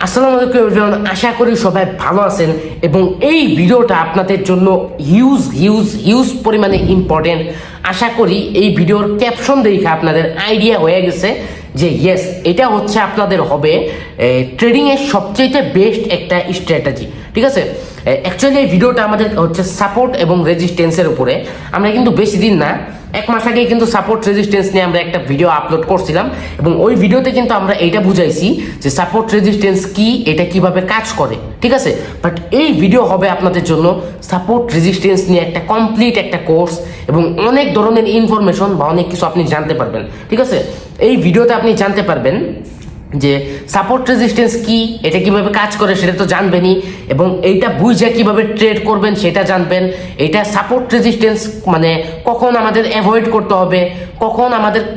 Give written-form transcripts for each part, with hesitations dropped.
আসসালামু আলাইকুম এভরিওয়ান, আশা করি সবাই ভালো আছেন এবং এই ভিডিওটা আপনাদের জন্য হিউজ পরিমাণে ইম্পর্টেন্ট। আশা করি এই ভিডিওর ক্যাপশন দেখে আপনাদের আইডিয়া হয়ে গেছে যে ইয়েস, এটা হচ্ছে আপনাদের হবে ট্রেডিংয়ের সবচেয়ে বেস্ট একটা স্ট্র্যাটেজি। ঠিক আছে, অ্যাকচুয়ালি এই ভিডিওটা আমাদের হচ্ছে সাপোর্ট এবং রেজিস্ট্যান্সের উপরে। আমরা কিন্তু বেশি দিন না, এক মাস আগেই কিন্তু সাপোর্ট রেজিস্ট্যান্স নিয়ে আমরা একটা ভিডিও আপলোড করছিলাম এবং ওই ভিডিওতে কিন্তু আমরা এইটা বুঝাইছি যে সাপোর্ট রেজিস্ট্যান্স কি, এটা কিভাবে কাজ করে। ঠিক আছে, বাট এই ভিডিও হবে আপনাদের জন্য সাপোর্ট রেজিস্ট্যান্স নিয়ে একটা কমপ্লিট একটা কোর্স এবং অনেক ধরনের ইনফরমেশন বা অনেক কিছু আপনি জানতে পারবেন। ঠিক আছে, এই ভিডিওতে আপনি জানতে পারবেন যে সাপোর্ট রেজিস্ট্যান্স কি, এটা কিভাবে কাজ করে সেটা তো জানবেনই, এবং এইটা বুঝে কিভাবে ট্রেড করবেন সেটা জানবেন। এটা সাপোর্ট রেজিস্ট্যান্স মানে কখন আমাদের অ্যাভয়েড করতে হবে, কখন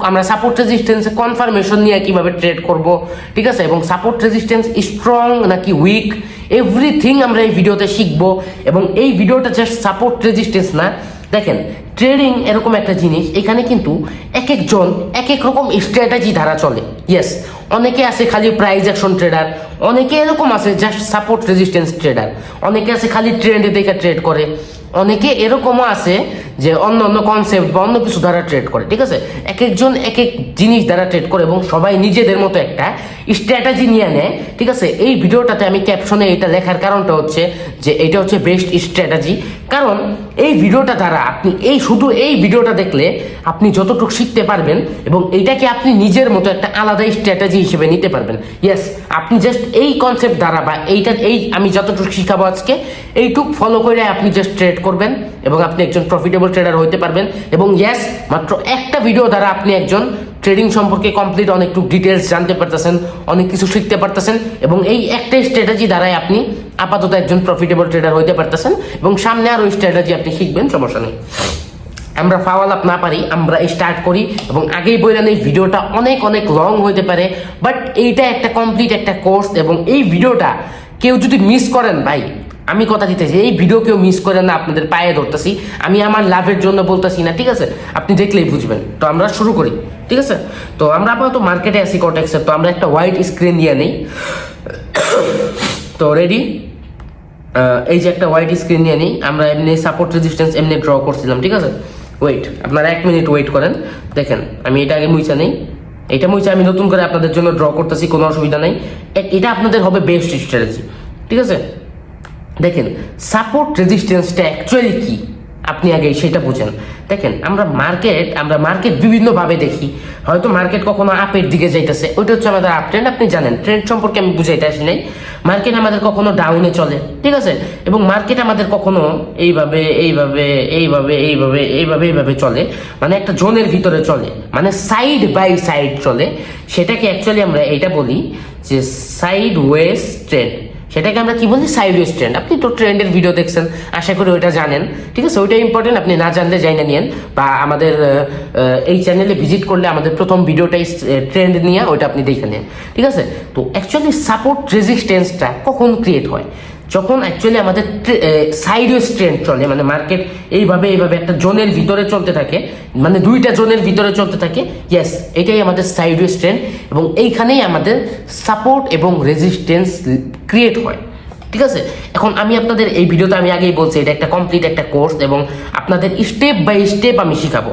আমরা সাপোর্ট রেজিস্ট্যান্সে কনফার্মেশন নিয়ে কিভাবে ট্রেড করব। ঠিক আছে, এবং সাপোর্ট রেজিস্ট্যান্স স্ট্রং নাকি উইক, এভরিথিং আমরা এই ভিডিওতে শিখবো। এবং এই ভিডিওটা জাস্ট সাপোর্ট রেজিস্ট্যান্স না, দেখেন ট্রেডিং এরকম একটা জিনিস, এখানে কিন্তু এক একজন এক এক রকম স্ট্র্যাটেজি ধারা চলে। ইয়েস, অনেকে আছে খালি প্রাইস অ্যাকশন ট্রেডার, অনেকে এরকম আছে জাস্ট সাপোর্ট রেজিস্ট্যান্স ট্রেডার, অনেকে আছে খালি ট্রেন্ডে দেখে ট্রেড করে, অনেকে এরকমও আছে যে অন্য অন্য কনসেপ্ট বা অন্য কিছু দ্বারা ট্রেড করে। ঠিক আছে, এক একজন এক এক জিনিস দ্বারা ট্রেড করে এবং সবাই নিজেদের মতো একটা স্ট্র্যাটেজি নিয়ে নেয়। ঠিক আছে, এই ভিডিওটাতে আমি ক্যাপশনে এটা লেখার কারণটা হচ্ছে যে এটা হচ্ছে বেস্ট স্ট্র্যাটেজি। কারণ এই ভিডিওটা দ্বারা আপনি শুধু এই ভিডিওটা দেখলে আপনি যতটুকু শিখতে পারবেন এবং এইটাকে আপনি নিজের মতো একটা আলাদা স্ট্র্যাটেজি হিসেবে নিতে পারবেন। ইয়েস, আপনি জাস্ট এই কনসেপ্ট দ্বারা বা আমি যতটুকু শিখাবো আজকে এইটুক ফলো করে আপনি জাস্ট ট্রেড করবেন এবং আপনি একজন প্রফিটেবল ট্রেডার হতে পারবেন। এবং ইয়েস, মাত্র একটা ভিডিও দ্বারা আপনি একজন ট্রেডিং সম্পর্কে কমপ্লিট অনেকটুকু ডিটেলস জানতে পারতেছেন, অনেক কিছু শিখতে পারতেছেন এবং এই একটা স্ট্র্যাটেজি দ্বারাই আপনি আপাতত একজন প্রফিটেবল ট্রেডার হতে পারতেছেন এবং সামনে আরও স্ট্র্যাটেজি আপনি শিখবেন, সমস্যা নেই। আমরা ফাওয়াল আপ না পারি, আমরা স্টার্ট করি এবং আগেই বললেন এই ভিডিওটা অনেক লং হতে পারে, বাট এইটা একটা কমপ্লিট একটা কোর্স। এবং এই ভিডিওটা কেউ যদি মিস করেন, ভাই আমি কথা দিতেছি, এই ভিডিও কেউ মিস করেন না, আপনাদের পায়ে ধরতেছি, আমি আমার লাভের জন্য বলতেছি না। ঠিক আছে, আপনি দেখলেই বুঝবেন। তো আমরা শুরু করি। ঠিক আছে, তো আমরা আপাতত মার্কেটে আসি কটেক্সের, তো আমরা একটা হোয়াইট স্ক্রিন নিয়ে নিই। তো রেডি, এই যে একটা হোয়াইট স্ক্রিন নিয়ে নিই, আমরা এমনি সাপোর্ট রেজিস্ট্যান্স এমনি ড্র করছিলাম। ঠিক আছে, ওয়েট, আপনারা 1 মিনিট ওয়েট করেন। দেখেন আমি এটা আগে মুইছা নেই, এটা মুইছা আমি নতুন করে আপনাদের জন্য ড্র করতেছি, কোনো অসুবিধা নেই। এটা আপনাদের হবে বেস্ট স্ট্র্যাটেজি। ঠিক আছে, দেখেন সাপোর্ট রেজিস্ট্যান্সটা অ্যাকচুয়ালি কি আপনি আগে সেটা বুঝেন। দেখেন আমরা মার্কেট বিভিন্নভাবে দেখি, হয়তো মার্কেট কখনো আপের দিকে যাইতেছে, ওইটা হচ্ছে আমাদের আপ ট্রেন্ড। আপনি জানেন ট্রেন্ড সম্পর্কে আমি বুঝাইতে আসি নাই। মার্কেট আমাদের কখনো ডাউনে চলে, ঠিক আছে, এবং মার্কেট আমাদের কখনো এইভাবে চলে, মানে একটা জোনের ভিতরে চলে, মানে সাইড বাই সাইড চলে। সেটাকে অ্যাকচুয়ালি আমরা এইটা বলি যে সাইড ওয়েজ ট্রেন্ড। সেটাকে আমরা কি বলি? Sideways trend. আপনি তো ট্রেন্ডের ভিডিও দেখছেন, আশা করি ওইটা জানেন। ঠিক আছে, ওইটা ইম্পর্টেন্ট, আপনি না জানলে জানা নিয়েন, বা আমাদের এই চ্যানেলে ভিজিট করলে আমাদের প্রথম ভিডিওটাই ট্রেন্ড নিয়ে ওইটা আপনি দেখে নেন। ঠিক আছে, তো অ্যাকচুয়ালি সাপোর্ট রেজিস্ট্যান্সটা কখন ক্রিয়েট হয়? যখন অ্যাকচুয়ালি আমাদের সাইডওয়েজ ট্রেন্ড চলে, মানে মার্কেট এইভাবে একটা জোনের ভিতরে চলতে থাকে, মানে দুইটা জোনের ভিতরে চলতে থাকে। ইয়েস, এটাই আমাদের সাইডওয়েজ ট্রেন্ড এবং এইখানেই আমাদের সাপোর্ট এবং রেজিস্ট্যান্স ক্রিয়েট হয়। ঠিক আছে, এখন আমি আপনাদের এই ভিডিওতে আমি আগেই বলছি এটা একটা কমপ্লিট একটা কোর্স এবং আপনাদের স্টেপ বাই স্টেপ আমি শিখাবো।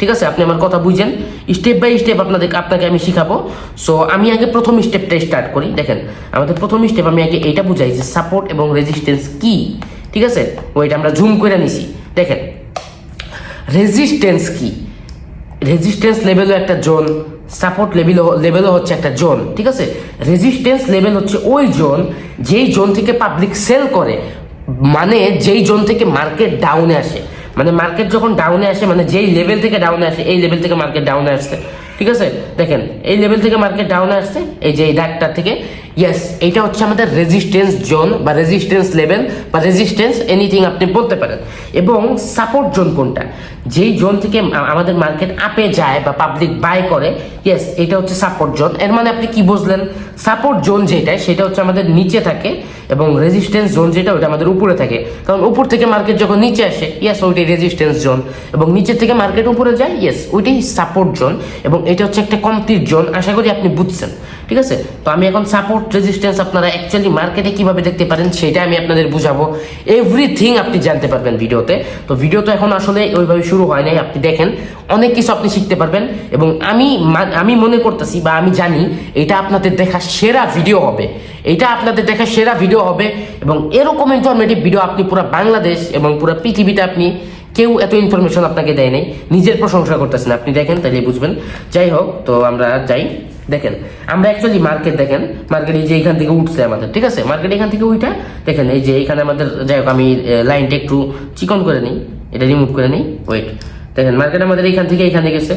ঠিক আছে, আপনি আমার কথা বুঝেন, স্টেপ বাই স্টেপ আপনাকে আমি শিখাবো। সো আমি আগে প্রথম স্টেপটা স্টার্ট করি। দেখেন আমাদের প্রথম স্টেপ আমি আগে এইটা বুঝাই যে সাপোর্ট এবং রেজিস্ট্যান্স কি। ঠিক আছে, ওইটা আমরা জুম করে নিছি। দেখেন রেজিস্ট্যান্স কি, রেজিস্ট্যান্স লেভেলও একটা জোন, সাপোর্ট লেভেলও হচ্ছে একটা জোন। ঠিক আছে, রেজিস্ট্যান্স লেভেল হচ্ছে ওই জোন যেই জোন থেকে পাবলিক সেল করে, মানে যেই জোন থেকে মার্কেট ডাউনে আসে, মানে মার্কেট যখন ডাউনে আসে, মানে যেই লেভেল থেকে ডাউনে আসে, এই লেভেল থেকে মার্কেট ডাউনে আসছে। ঠিক আছে, দেখেন এই লেভেল থেকে মার্কেট ডাউনে আসছে, এই যে এই দাগটার থেকে। ইয়েস, এইটা হচ্ছে আমাদের রেজিস্ট্যান্স জোন বা রেজিস্ট্যান্স লেভেল বা রেজিস্ট্যান্স এনিথিং আপনি বলতে পারেন। এবং সাপোর্ট জোন কোনটা? যেই জোন থেকে আমাদের মার্কেট আপে যায় বা পাবলিক বাই করে, ইয়েস এটা হচ্ছে সাপোর্ট জোন। এর মানে আপনি কি বুঝলেন? সাপোর্ট জোন যেটা সেটা হচ্ছে আমাদের নিচে থাকে এবং রেজিস্ট্যান্স জোন যেটা ওটা আমাদের উপরে থাকে, কারণ উপর থেকে মার্কেট যখন নিচে আসে, ইয়েস ওইটাই রেজিস্ট্যান্স জোন, এবং নিচের থেকে মার্কেট উপরে যায়, ইয়েস ওইটাই সাপোর্ট জোন। এবং এটা হচ্ছে একটা কমপ্লিট জোন, আশা করি আপনি বুঝছেন। ঠিক আছে, তো আমি এখন সাপোর্ট সাপোর্ট রেজিস্ট্যান্স আপনারা অ্যাকচুয়ালি মার্কেটে কিভাবে দেখতে পারেন সেটা আমি আপনাদের বুঝাবো। এভরিথিং আপনি জানতে পারবেন ভিডিওতে। তো ভিডিও তো এখন আসলে ওইভাবে শুরু হয় নাই, আপনি দেখেন অনেক কিছু আপনি শিখতে পারবেন। এবং আমি মনে করতেছি বা আমি জানি এটা আপনাদের দেখা সেরা ভিডিও হবে, এটা আপনাদের দেখা সেরা ভিডিও হবে। এবং এরকম ইনফরমেটিভ ভিডিও আপনি পুরো বাংলাদেশ এবং পুরো পৃথিবীতে আপনি কেউ এত ইনফরমেশন আপনাকে দেয় নাই। নিজের প্রশংসা করতেছেন, আপনি দেখেন তাহলে বুঝবেন। যাই হোক, তো আমরা যাই। দেখেন আমরা অ্যাকচুয়ালি মার্কেট, দেখেন মার্কেট এই যে এখান থেকে উঠছে আমাদের, ঠিক আছে, মার্কেট এখান থেকে উঠা দেখেন এই যে এখানে আমাদের, যাই হোক আমি লাইনটা একটু চিকন করে নিই, এটা রিমুভ করে নিই, ওয়েট। দেখেন মার্কেট আমাদের এইখান থেকে এইখানে গেছে,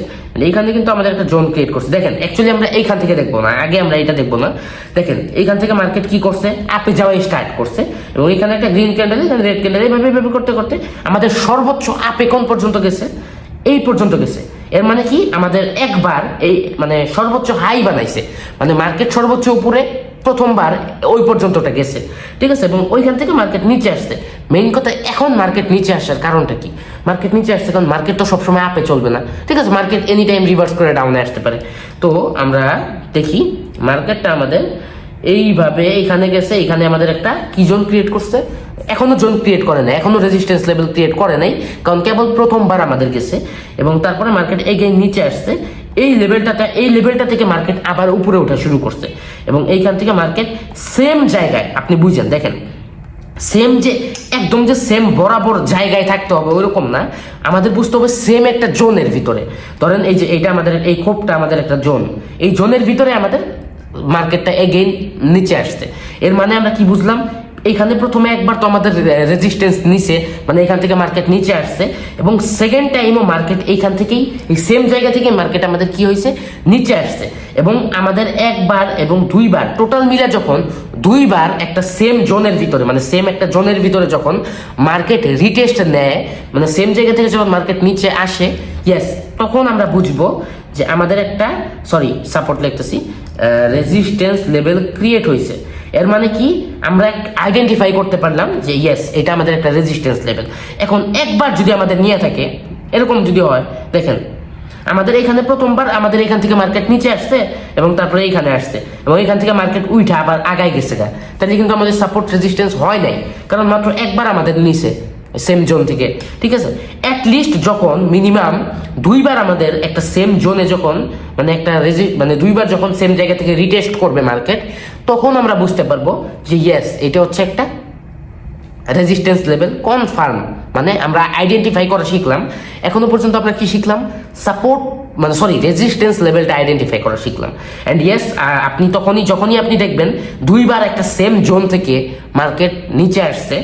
এইখানে কিন্তু আমাদের একটা জোন ক্রিয়েট করছে। দেখেন অ্যাকচুয়ালি আমরা এইখান থেকে দেখবো না, আগে আমরা এটা দেখবো না। দেখেন এইখান থেকে মার্কেট কি করছে, আপে যাওয়া স্টার্ট করছে এবং এখানে একটা গ্রিন ক্যান্ডেল, এখানে রেড ক্যান্ডেল, এইভাবে করতে করতে আমাদের সর্বোচ্চ আপে কোন পর্যন্ত গেছে, এই পর্যন্ত গেছে। এর মানে কি আমাদের একবার এই মানে সর্বোচ্চ হাই বানাইছে, মানে মার্কেট সর্বোচ্চ উপরে প্রথমবার ওই পর্যন্তটা গেছে, ঠিক আছে। এবং ওইখান থেকে মার্কেট নিচে আসছে। মেইন কথা এখন মার্কেট নিচে আসার কারণটা কি, মার্কেট নিচে আসছে কারণ মার্কেট তো সবসময় আপে চলবে না, ঠিক আছে, মার্কেট এনি টাইম রিভার্স করে ডাউনে আসতে পারে। তো আমরা দেখি মার্কেটটা আমাদের এইভাবে এখানে গেছে, এখানে আমাদের একটা কি জোন ক্রিয়েট করছে, এখনো জোন ক্রিয়েট করে নাই, এখনো রেজিস্ট্যান্স লেভেল ক্রিয়েট করে নাই, কারণ কেবল প্রথমবার আমাদের গেছে। এবং তারপরে মার্কেট এগেইন নিচে আসছে, এই লেভেলটা থেকে মার্কেট আবার উপরে ওঠা শুরু করছে। এবং এইখান থেকে মার্কেট সেম জায়গায়, আপনি বুঝেন, দেখেন সেম যে একদম যে সেম বরাবর জায়গায় থাকতে হবে ওইরকম না, আমাদের বুঝতে হবে সেম একটা জোনের ভিতরে। ধরেন এই যে এইটা আমাদের, এই খোপটা আমাদের একটা জোন, এই জোনের ভিতরে আমাদের মার্কেটটা এগেইন নিচে আসছে। এর মানে আমরা কি বুঝলাম, এখানে প্রথমে একবার তো আমাদের রেজিস্ট্যান্স নিচে, মানে এখান থেকে মার্কেট নিচে আসছে, এবং সেকেন্ড টাইমও মার্কেট এইখান থেকেই, এই সেম জায়গা থেকে মার্কেট আমাদের কি হয়েছে, নিচে আসছে। এবং আমাদের একবার এবং দুইবার টোটাল মিলে যখন দুইবার একটা সেম জোনের ভিতরে, মানে সেম একটা জোনের ভিতরে যখন মার্কেট রিটেস্ট নেয়, মানে সেম জায়গা থেকে যখন মার্কেট নিচে আসে, ইয়েস, তখন আমরা বুঝবো যে আমাদের একটা সাপোর্ট লিখতেছি, রেজিস্ট্যান্স লেভেল ক্রিয়েট হয়েছে। এর মানে কি আমরা আইডেন্টিফাই করতে পারলাম যে ইয়েস, এটা আমাদের একটা রেজিস্ট্যান্স লেভেল। এখন একবার যদি আমাদের নিয়ে থাকে, এরকম যদি হয়, দেখেন আমাদের এখানে প্রথমবার আমাদের এখান থেকে মার্কেট নিচে আসছে এবং তারপরে এইখানে আসছে এবং এখান থেকে মার্কেট উঠে আবার আগায় গেছে, তাহলে কিন্তু আমাদের সাপোর্ট রেজিস্ট্যান্স হয় নাই, কারণ মাত্র একবার আমাদের নিচে সেম জোন থেকে, ঠিক আছে। অ্যাটলিস্ট যখন মিনিমাম দুইবার আমাদের একটা সেম জোনে যখন মানে একটা মানে দুইবার যখন সেম জায়গা থেকে রিটেস্ট করবে মার্কেট, তখন আমরা বুঝতে পারবো যে ইয়েস, এটা হচ্ছে একটা রেজিস্ট্যান্স লেভেল কনফার্ম। মানে আমরা আইডেন্টিফাই করা শিখলাম। এখনো পর্যন্ত আমরা কি শিখলাম, সাপোর্ট মানে রেজিস্ট্যান্স লেভেলটা আইডেন্টিফাই করা শিখলাম। অ্যান্ড ইয়েস, আপনি যখনই আপনি দেখবেন দুইবার একটা সেম জোন থেকে মার্কেট নিচে আসছে,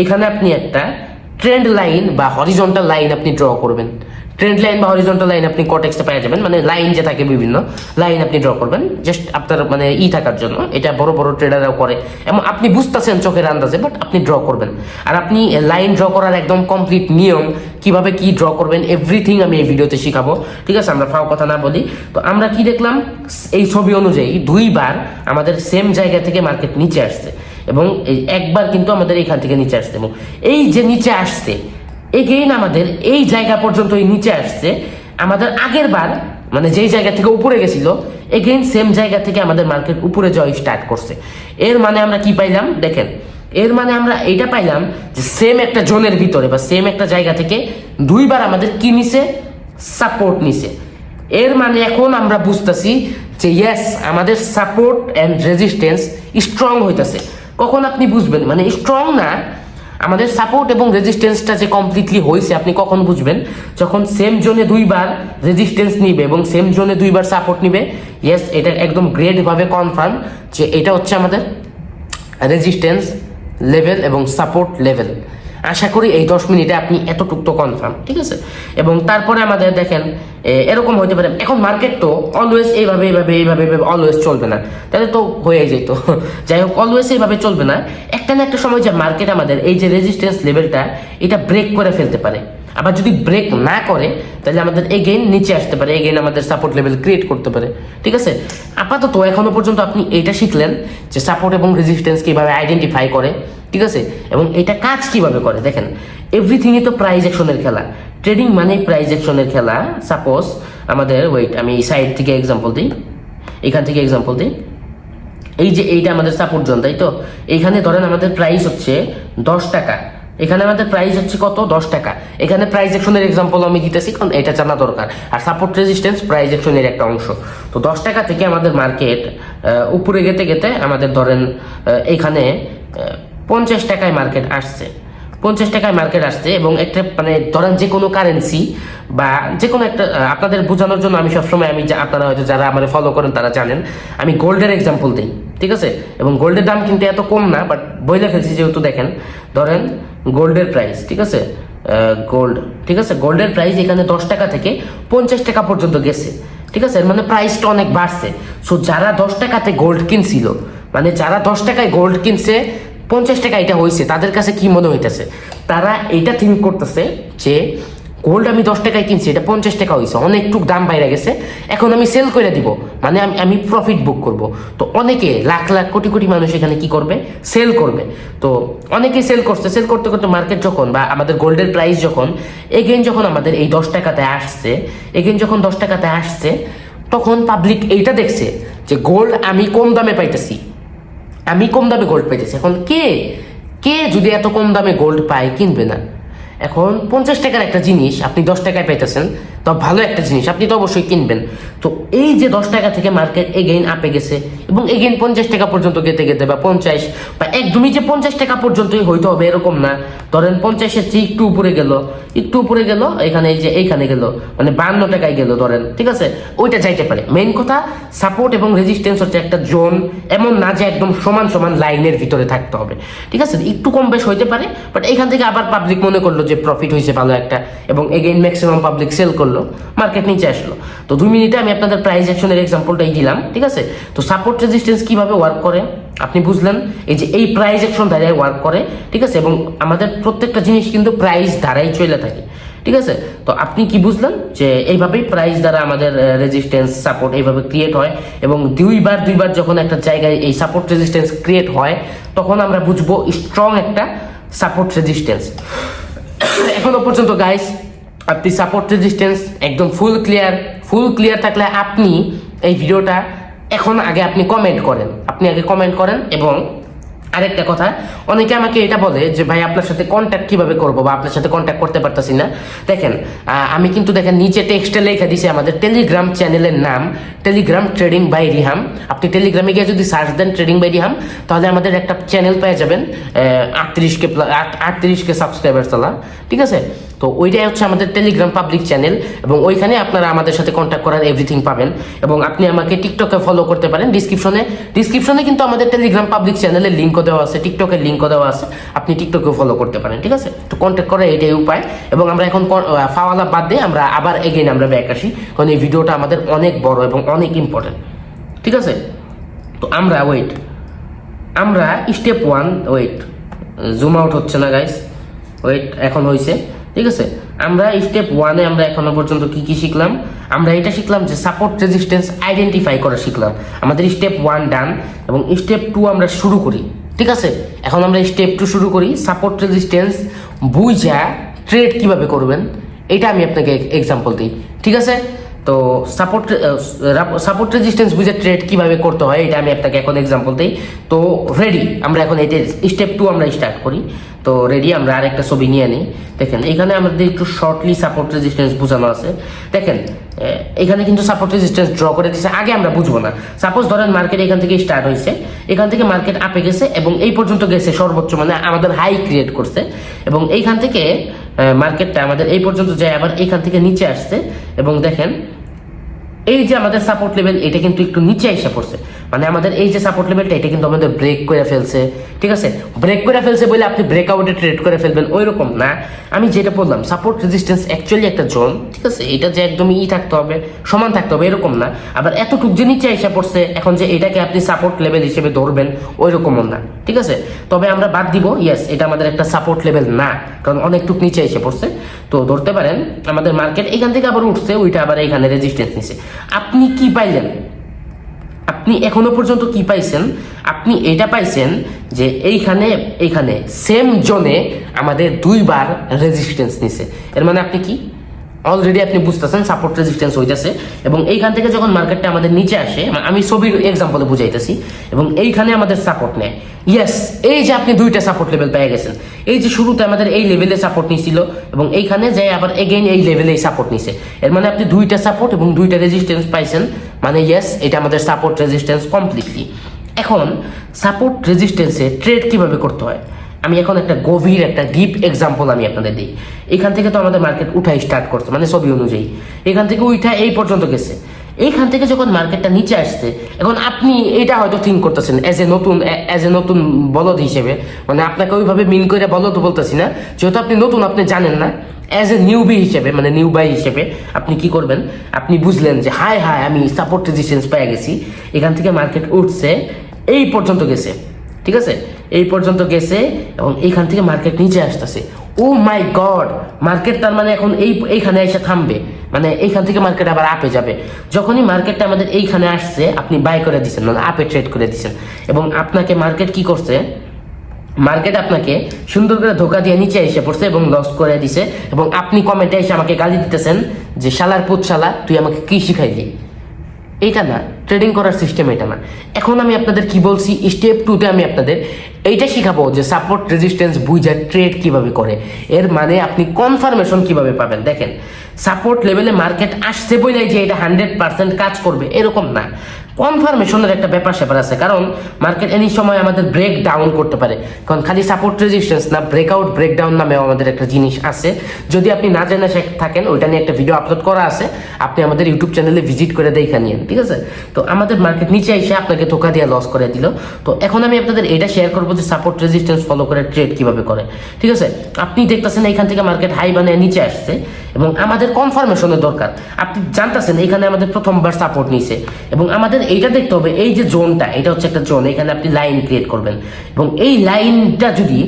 এখানে আপনি একটা ট্রেন্ড লাইন বা হরিজন্টাল লাইন আপনি ড্র করবেন। ট্রেন্ড লাইন বা হরিজন্টাল লাইন আপনি কটেক্সটে পেয়ে যাবেন, মানে লাইন যে থাকে বিভিন্ন লাইন আপনি ড্র করবেন জাস্ট আপনার মানে থাকার জন্য। এটা বড় বড় ট্রেডাররাও করে এবং আপনি বুঝতেছেন চোখের আন্দাজে, বাট আপনি ড্র করবেন। আর আপনি লাইন ড্র করার একদম কমপ্লিট নিয়ম, কিভাবে কি ড্র করবেন, এভরিথিং আমি এই ভিডিওতে শিখাবো, ঠিক আছে। আমরা ফাও কথা না বলি। তো আমরা কি দেখলাম, এই ছবি অনুযায়ী দুইবার আমাদের সেম জায়গা থেকে মার্কেট নিচে আসছে এবং একবার কিন্তু আমাদের এখান থেকে নিচে আসছে, এবং এই যে নিচে আসছে এগেইন আমাদের এই জায়গা পর্যন্ত নিচে আসছে। আমাদের আগের বার মানে যেই জায়গা থেকে উপরে গেছিল, এগেইন সেম জায়গা থেকে আমাদের মার্কেট উপরে যাওয়া স্টার্ট করছে। এর মানে আমরা কি পাইলাম, দেখেন এর মানে আমরা এটা পাইলাম যে সেম একটা জোনের ভিতরে বা সেম একটা জায়গা থেকে দুইবার আমাদের কি নিছে, সাপোর্ট নিছে। এর মানে এখন আমরা বুঝতেছি যে ইয়েস, আমাদের সাপোর্ট অ্যান্ড রেজিস্ট্যান্স স্ট্রং হইতেছে। কখন আপনি বুঝবেন, মানে স্ট্রং না, আমাদের সাপোর্ট এবং রেজিস্ট্যান্সটা যে কমপ্লিটলি হয়েছে আপনি কখন বুঝবেন, যখন সেম জোনে দুইবার রেজিস্ট্যান্স নিবে এবং সেম জোনে দুইবার সাপোর্ট নিবে। ইয়েস, এটা একদম গ্রেডভাবে কনফার্ম যে এটা হচ্ছে আমাদের রেজিস্ট্যান্স লেভেল এবং সাপোর্ট লেভেল। আশা করি এই 10 মিনিটে আপনি এতটুকু তো কনফার্ম, ঠিক আছে। এবং তারপরে আমাদের দেখেন এরকম হইতে পারে, এখন মার্কেট তো অলওয়েজ এইভাবে অলওয়েজ চলবে না, তাহলে তো হয়ে যেত। যাই হোক, অলওয়েজ এইভাবে চলবে না, একটা না একটা সময় যে মার্কেট আমাদের এই যে রেজিস্ট্যান্স লেভেলটা এটা ব্রেক করে ফেলতে পারে। আবার যদি ব্রেক না করে তাহলে আমাদের এগেইন নিচে আসতে পারে, এগেইন আমাদের সাপোর্ট লেভেল ক্রিয়েট করতে পারে, ঠিক আছে। আপাতত এখনো পর্যন্ত আপনি এটা শিখলেন যে সাপোর্ট এবং রেজিস্ট্যান্স কিভাবে আইডেন্টিফাই করে, ঠিক আছে, এবং এটা কাজ কিভাবে করে। দেখেন এভরিথিংই তো প্রাইস অ্যাকশনের খেলা, ট্রেডিং মানে প্রাইস অ্যাকশনের খেলা। সাপোজ আমাদের আমি এই সাইড থেকে এক্সাম্পল দিই, এখান থেকে এক্সাম্পল দিই, এই যে এইটা আমাদের সাপোর্ট জোন, তাই তো? এইখানে ধরেন আমাদের প্রাইস হচ্ছে 10 টাকা, এখানে আমাদের প্রাইস হচ্ছে কত? 10 টাকা। এখানে প্রাইস অ্যাকশনের এক্সাম্পল আমি দিতেছি, কারণ এটা জানা দরকার। আর সাপোর্ট রেজিস্ট্যান্স প্রাইস অ্যাকশনের একটা অংশ। তো 10 টাকা থেকে আমাদের মার্কেট উপরে গেতে গেতে আমাদের ধরেন এখানে 50 টাকায় মার্কেট আসছে, 50 টাকায় মার্কেট আসছে। এবং একটা মানে ধরেন যে কোনো কারেন্সি বা যে কোনো একটা আপনাদের বোঝানোর জন্য আমি সবসময় আপনারা হয়তো যারা আমার ফলো করেন তারা জানেন, আমি গোল্ডের এক্সাম্পল দিই, ঠিক আছে? এবং গোল্ডের দাম কিন্তু এত কম না, বাট বইলে ফেলছি যেহেতু। দেখেন ধরেন গোল্ডের প্রাইস, ঠিক আছে? গোল্ড, ঠিক আছে? গোল্ডের প্রাইস এখানে 10 টাকা থেকে 50 টাকা পর্যন্ত গেছে, ঠিক আছে? মানে প্রাইসটা অনেক বাড়ছে। সো যারা 10 টাকাতে গোল্ড কিনছিল, মানে যারা 10 টাকায় গোল্ড কিনছে 50 টাকা এটা হয়েছে, তাদের কাছে কি মনে হইতেছে? তারা এইটা থিঙ্ক করতেছে যে গোল্ড আমি 10 টাকায় কিনছি, এটা 50 টাকা হয়েছে, অনেকটুক দাম বাইরে গেছে, এখন আমি সেল করে দিব, মানে আমি প্রফিট বুক করব। তো অনেকে লাখ লাখ কোটি কোটি মানুষ এখানে কি করবে? সেল করবে। তো অনেকেই সেল করছে, সেল করতে করতে মার্কেট যখন বা আমাদের গোল্ডের প্রাইস যখন এগেইন যখন আমাদের এই 10 টাকাতে আসছে, এগেইন যখন 10 টাকাতে আসছে, তখন পাবলিক এইটা দেখছে যে গোল্ড আমি কম দামে পাইতেছি, আমি কম দামে গোল্ড পাইতেছি। এখন কে কে যদি এত কম দামে গোল্ড পায় কিনবে না? এখন 50 টাকার একটা জিনিস আপনি 10 টাকায় পাইতেছেন, তো ভালো একটা জিনিস, আপনি তো অবশ্যই কিনবেন। তো এই যে 10 টাকা থেকে মার্কেট এগেইন আপে গেছে এবং এগেইন 50 টাকা পর্যন্ত গেতে গেতে বা 50 বা একদমই যে 50 টাকা পর্যন্তই হইতে হবে এরকম না, ধরেন 50-এর চেয়ে একটু উপরে গেল, একটু উপরে গেল, এখানে এই যে এইখানে গেল, মানে 52 টাকায় গেল ধরেন, ঠিক আছে? ওইটা যাইতে পারে। মেইন কথা সাপোর্ট এবং রেজিস্ট্যান্স হচ্ছে একটা জোন, এমন না যে একদম সমান সমান লাইনের ভিতরে থাকতে হবে, ঠিক আছে? একটু কম বেশ হইতে পারে, বাট এখান থেকে আবার পাবলিক মনে করলো যে প্রফিট হয়েছে ভালো একটা, এবং এগেইন ম্যাক্সিমাম পাবলিক সেল করলো, মার্কেট নিচে আসলো। তো 2 মিনিটে আমি আপনাদের প্রাইস অ্যাকশনের এক্সাম্পলটাই দিলাম, ঠিক আছে? তো সাপোর্ট রেজিস্ট্যান্স কিভাবে ওয়ার্ক করে আপনি বুঝলেন, এই যে এই প্রাইস অ্যাকশন দ্বারাই ওয়ার্ক করে, ঠিক আছে? এবং আমাদের প্রত্যেকটা জিনিস কিন্তু প্রাইস দ্বারাই চলে থাকে, ঠিক আছে? তো আপনি কি বুঝলেন যে এইভাবেই প্রাইস দ্বারা আমাদের রেজিস্ট্যান্স সাপোর্ট এইভাবে ক্রিয়েট হয়, এবং দুইবার যখন একটা জায়গায় এই সাপোর্ট রেজিস্ট্যান্স ক্রিয়েট হয়, তখন আমরা বুঝবো স্ট্রং একটা সাপোর্ট রেজিস্ট্যান্স। এখনো পর্যন্ত গাইস আপনি সাপোর্ট রেজিস্ট্যান্স একদম ফুল ক্লিয়ার থাকলে আপনি এই ভিডিওটা এখন আগে আপনি কমেন্ট করেন, আপনি আগে কমেন্ট করেন। এবং আরেকটা কথা, অনেকে আমাকে এটা বলে যে ভাই আপনার সাথে কন্ট্যাক্ট কিভাবে করবো বা আপনার সাথে কন্ট্যাক্ট করতে পারতেছি না। দেখেন আমি কিন্তু দেখেন নিচে টেক্সটে লেখা দিছি আমাদের টেলিগ্রাম চ্যানেলের নাম, টেলিগ্রাম ট্রেডিং বাই রিহাম। আপনি টেলিগ্রামে গিয়ে যদি search then trading by Riham, তাহলে আমাদের একটা চ্যানেল পেয়ে যাবেন 38K সাবস্ক্রাইবার চলা, ঠিক আছে? তো ওইটাই হচ্ছে আমাদের টেলিগ্রাম পাবলিক চ্যানেল, এবং ওইখানে আপনারা আমাদের সাথে কন্ট্যাক্ট করার এভরিথিং পাবেন। এবং আপনি আমাকে টিকটকে ফলো করতে পারেন, ডিসক্রিপশনে কিন্তু আমাদের টেলিগ্রাম পাবলিক চ্যানেলের লিঙ্কও দেওয়া আছে, টিকটকের লিঙ্কও দেওয়া আছে, আপনি টিকটকেও ফলো করতে পারেন, ঠিক আছে? তো কন্ট্যাক্ট করার এটাই উপায়। এবং আমরা এখন ফাওয়ালা বাদ দিয়ে আমরা আবার এগেইন আমরা ব্যাক আসি, কারণ এই ভিডিওটা আমাদের অনেক বড় এবং অনেক ইম্পর্টেন্ট, ঠিক আছে? তো আমরা স্টেপ 1 জুম আউট হচ্ছে না গাইস, এখন হয়েছে, ঠিক আছে? আমরা স্টেপ 1-এ আমরা এখনো পর্যন্ত কি শিখলাম? আমরা এটা শিখলাম যে সাপোর্ট রেজিস্ট্যান্স আইডেন্টিফাই করা শিখলাম। আমাদের স্টেপ 1 ডান, এবং স্টেপ 2 আমরা শুরু করি, ঠিক আছে? এখন আমরা স্টেপ 2 শুরু করি। সাপোর্ট রেজিস্ট্যান্স বুঝা ট্রেড কিভাবে করবেন এটা আমি আপনাকে এক্সাম্পল দিই, ঠিক আছে? তো সাপোর্ট রেজিস্ট্যান্স বুঝে ট্রেড কিভাবে করতে হয় এটা আমি আপনাকে এখন এক্সাম্পল দিই। তো রেডি, আমরা এখন এটা স্টেপ 2 আমরা স্টার্ট করি। তো রেডি, আমরা আরেকটা ছবি নিয়ে নিই। দেখেন এখানে আমাদের একটু শর্টলি সাপোর্ট রেজিস্ট্যান্স বোঝানো আছে। দেখেন এখানে কিন্তু সাপোর্ট রেজিস্ট্যান্স ড্র করে দিচ্ছে, আগে আমরা বুঝবো না। সাপোজ ধরেন মার্কেট এখান থেকে স্টার্ট হয়েছে, এখান থেকে মার্কেট আপে গেছে এবং এই পর্যন্ত গেছে সর্বোচ্চ, মানে আমাদের হাই ক্রিয়েট করছে, এবং এইখান থেকে মার্কেটটা আমাদের এই পর্যন্ত যায়, আবার এখান থেকে নিচে আসছে। এবং দেখেন এই যে আমাদের সাপোর্ট লেভেল এটা কিন্তু একটু নিচে এসে পড়ছে, মানে আমাদের এই যে সাপোর্ট লেভেলটা এটা কিন্তু আমাদের ব্রেক করে ফেলছে, ঠিক আছে? ব্রেক করে ফেলছে বলে আপনি ব্রেকআউটে ট্রেড করে ফেলবেন ওইরকম না। আমি যেটা বললাম সাপোর্ট রেজিস্ট্যান্স অ্যাকচুয়ালি একটা জোন, ঠিক আছে? এটা যে একদমই থাকতে হবে, সমান থাকতে হবে এরকম না। আবার এতটুক যে নিচে এসে পড়ছে এখন যে এটাকে আপনি সাপোর্ট লেভেল হিসেবে ধরবেন ওইরকমও না, ঠিক আছে? তবে আমরা বাদ দিব, ইয়েস এটা আমাদের একটা সাপোর্ট লেভেল না, কারণ অনেকটুক নিচে এসে পড়ছে। তো ধরতে পারেন আমাদের মার্কেট এখান থেকে আবার উঠছে, ওইটা আবার এখানে রেজিস্ট্যান্স নিছে। আপনি কি পাইলেন? আপনি এখনো পর্যন্ত কি পাইছেন? আপনি এটা পাইছেন যে এইখানে সেম জোনে আমাদের 2বার রেজিস্ট্যান্স নিছে। এর মানে আপনি কি অলরেডি আপনি বুঝতেছেন সাপোর্ট রেজিস্ট্যান্স হইতেছে, এবং এইখান থেকে যখন মার্কেটটা আমাদের নিচে আসে, আমি ছবির এক্সাম্পলে বুঝাইতেছি, এবং এইখানে আমাদের সাপোর্ট নেয়। ইয়েস, এই যে আপনি দুইটা সাপোর্ট লেভেল পেয়ে গেছেন। এই যে শুরুতে আমাদের এই লেভেলে সাপোর্ট নিছিল, এবং এইখানে যে আবার এগেইন এই লেভেলে সাপোর্ট নিছে, এর মানে আপনি দুইটা সাপোর্ট এবং দুইটা রেজিস্ট্যান্স পাইছেন। মানে ইয়েস, এটা আমাদের সাপোর্ট রেজিস্ট্যান্স কমপ্লিটলি। এখন সাপোর্ট রেজিস্ট্যান্সে ট্রেড কিভাবে করতে হয়, আমি এখন একটা গভীর একটা ডিপ এক্সাম্পল আমি আপনাদের দিই। এখান থেকে তো আমাদের মার্কেট উঠাই স্টার্ট করছে, মানে ছবি অনুযায়ী এখান থেকে উঠা এই পর্যন্ত গেছে। এইখান থেকে যখন মার্কেটটা নিচে আসছে, এখন আপনি এটা হয়তো থিঙ্ক করতেছেন এজ এ নতুন বলদ হিসেবে, মানে আপনাকে ওইভাবে মিন করে বলদ বলতেছি না, যেহেতু আপনি নতুন, আপনি জানেন না। অ্যাজ এ নিউবি হিসেবে, মানে নিউ বাই হিসেবে আপনি কি করবেন, আপনি বুঝলেন যে হায় হায় আমি সাপোর্ট রেজিস্ট্যান্স পেয়ে গেছি, এখান থেকে মার্কেট উঠছে এই পর্যন্ত গেছে, ঠিক আছে, এই পর্যন্ত গেছে, এবং এইখান থেকে মার্কেট নিচে আসতেছে। ও মাই গড, মার্কেট তার মানে এখন এইখানে এসে থামবে, মানে এইখান থেকে মার্কেট আবার আপে যাবে। যখনই মার্কেটটা আমাদের এইখানে আসছে, আপনি বাই করে দিচ্ছেন, মানে আপে ট্রেড করে দিচ্ছেন, এবং আপনাকে মার্কেট কি করছে, মার্কেট আপনাকে সুন্দর করে ধোকা দিয়ে নিচে এসে পড়ছে এবং লস করে দিছে, এবং আপনি কমেন্টে এসে আমাকে গালি দিতেছেন যে শালার পুত শালা, তুই আমাকে কি শিখাইলি। এইটা না, ট্রেডিং করার সিস্টেম এটা না। এখন আমি আপনাদের কি বলছি, স্টেপ 2-তে আমি আপনাদের এইটা শিখাবো যে সাপোর্ট রেজিস্ট্যান্স বুঝে ট্রেড কিভাবে করে। এর মানে আপনি কনফার্মেশন কিভাবে পাবেন। দেখেন, সাপোর্ট লেভেলে মার্কেট আসছে বলেই যে এটা 100% কাজ করবে এরকম না, কনফার্মেশনের একটা ব্যাপার স্যাপার আছে। কারণ মার্কেট এনি সময় আমাদের ব্রেক ডাউন করতে পারে, কারণ খালি সাপোর্ট রেজিস্ট্যান্স না, ব্রেকআউট ব্রেকডাউন নামেও আমাদের একটা জিনিস আছে। যদি আপনি না জেনে থাকেন, ওইটা নিয়ে একটা ভিডিও আপলোড করা আছে, আপনি আমাদের ইউটিউব চ্যানেলে ভিজিট করে দেখে নিন, ঠিক আছে। তো আমাদের মার্কেট নিচে এসে আপনাকে ধোকা দিয়ে লস করে দিল। তো এখন আমি আপনাদের এটা শেয়ার করবো যে সাপোর্ট রেজিস্ট্যান্স ফলো করে ট্রেড কিভাবে করে, ঠিক আছে। আপনি দেখতেছেন এইখান থেকে মার্কেট হাই বানিয়ে নিচে আসছে, এবং আমাদের কনফার্মেশনের দরকার। আপনি জানতেছেন এখানে আমাদের প্রথমবার সাপোর্ট নিছে, এবং আমাদের এইটা দেখতে হবে, এই যে জোনটা, এটা হচ্ছে একটা জোন, এখানে আপনি লাইন ক্রিয়েট করবেন, এবং এই লাইনটা যদি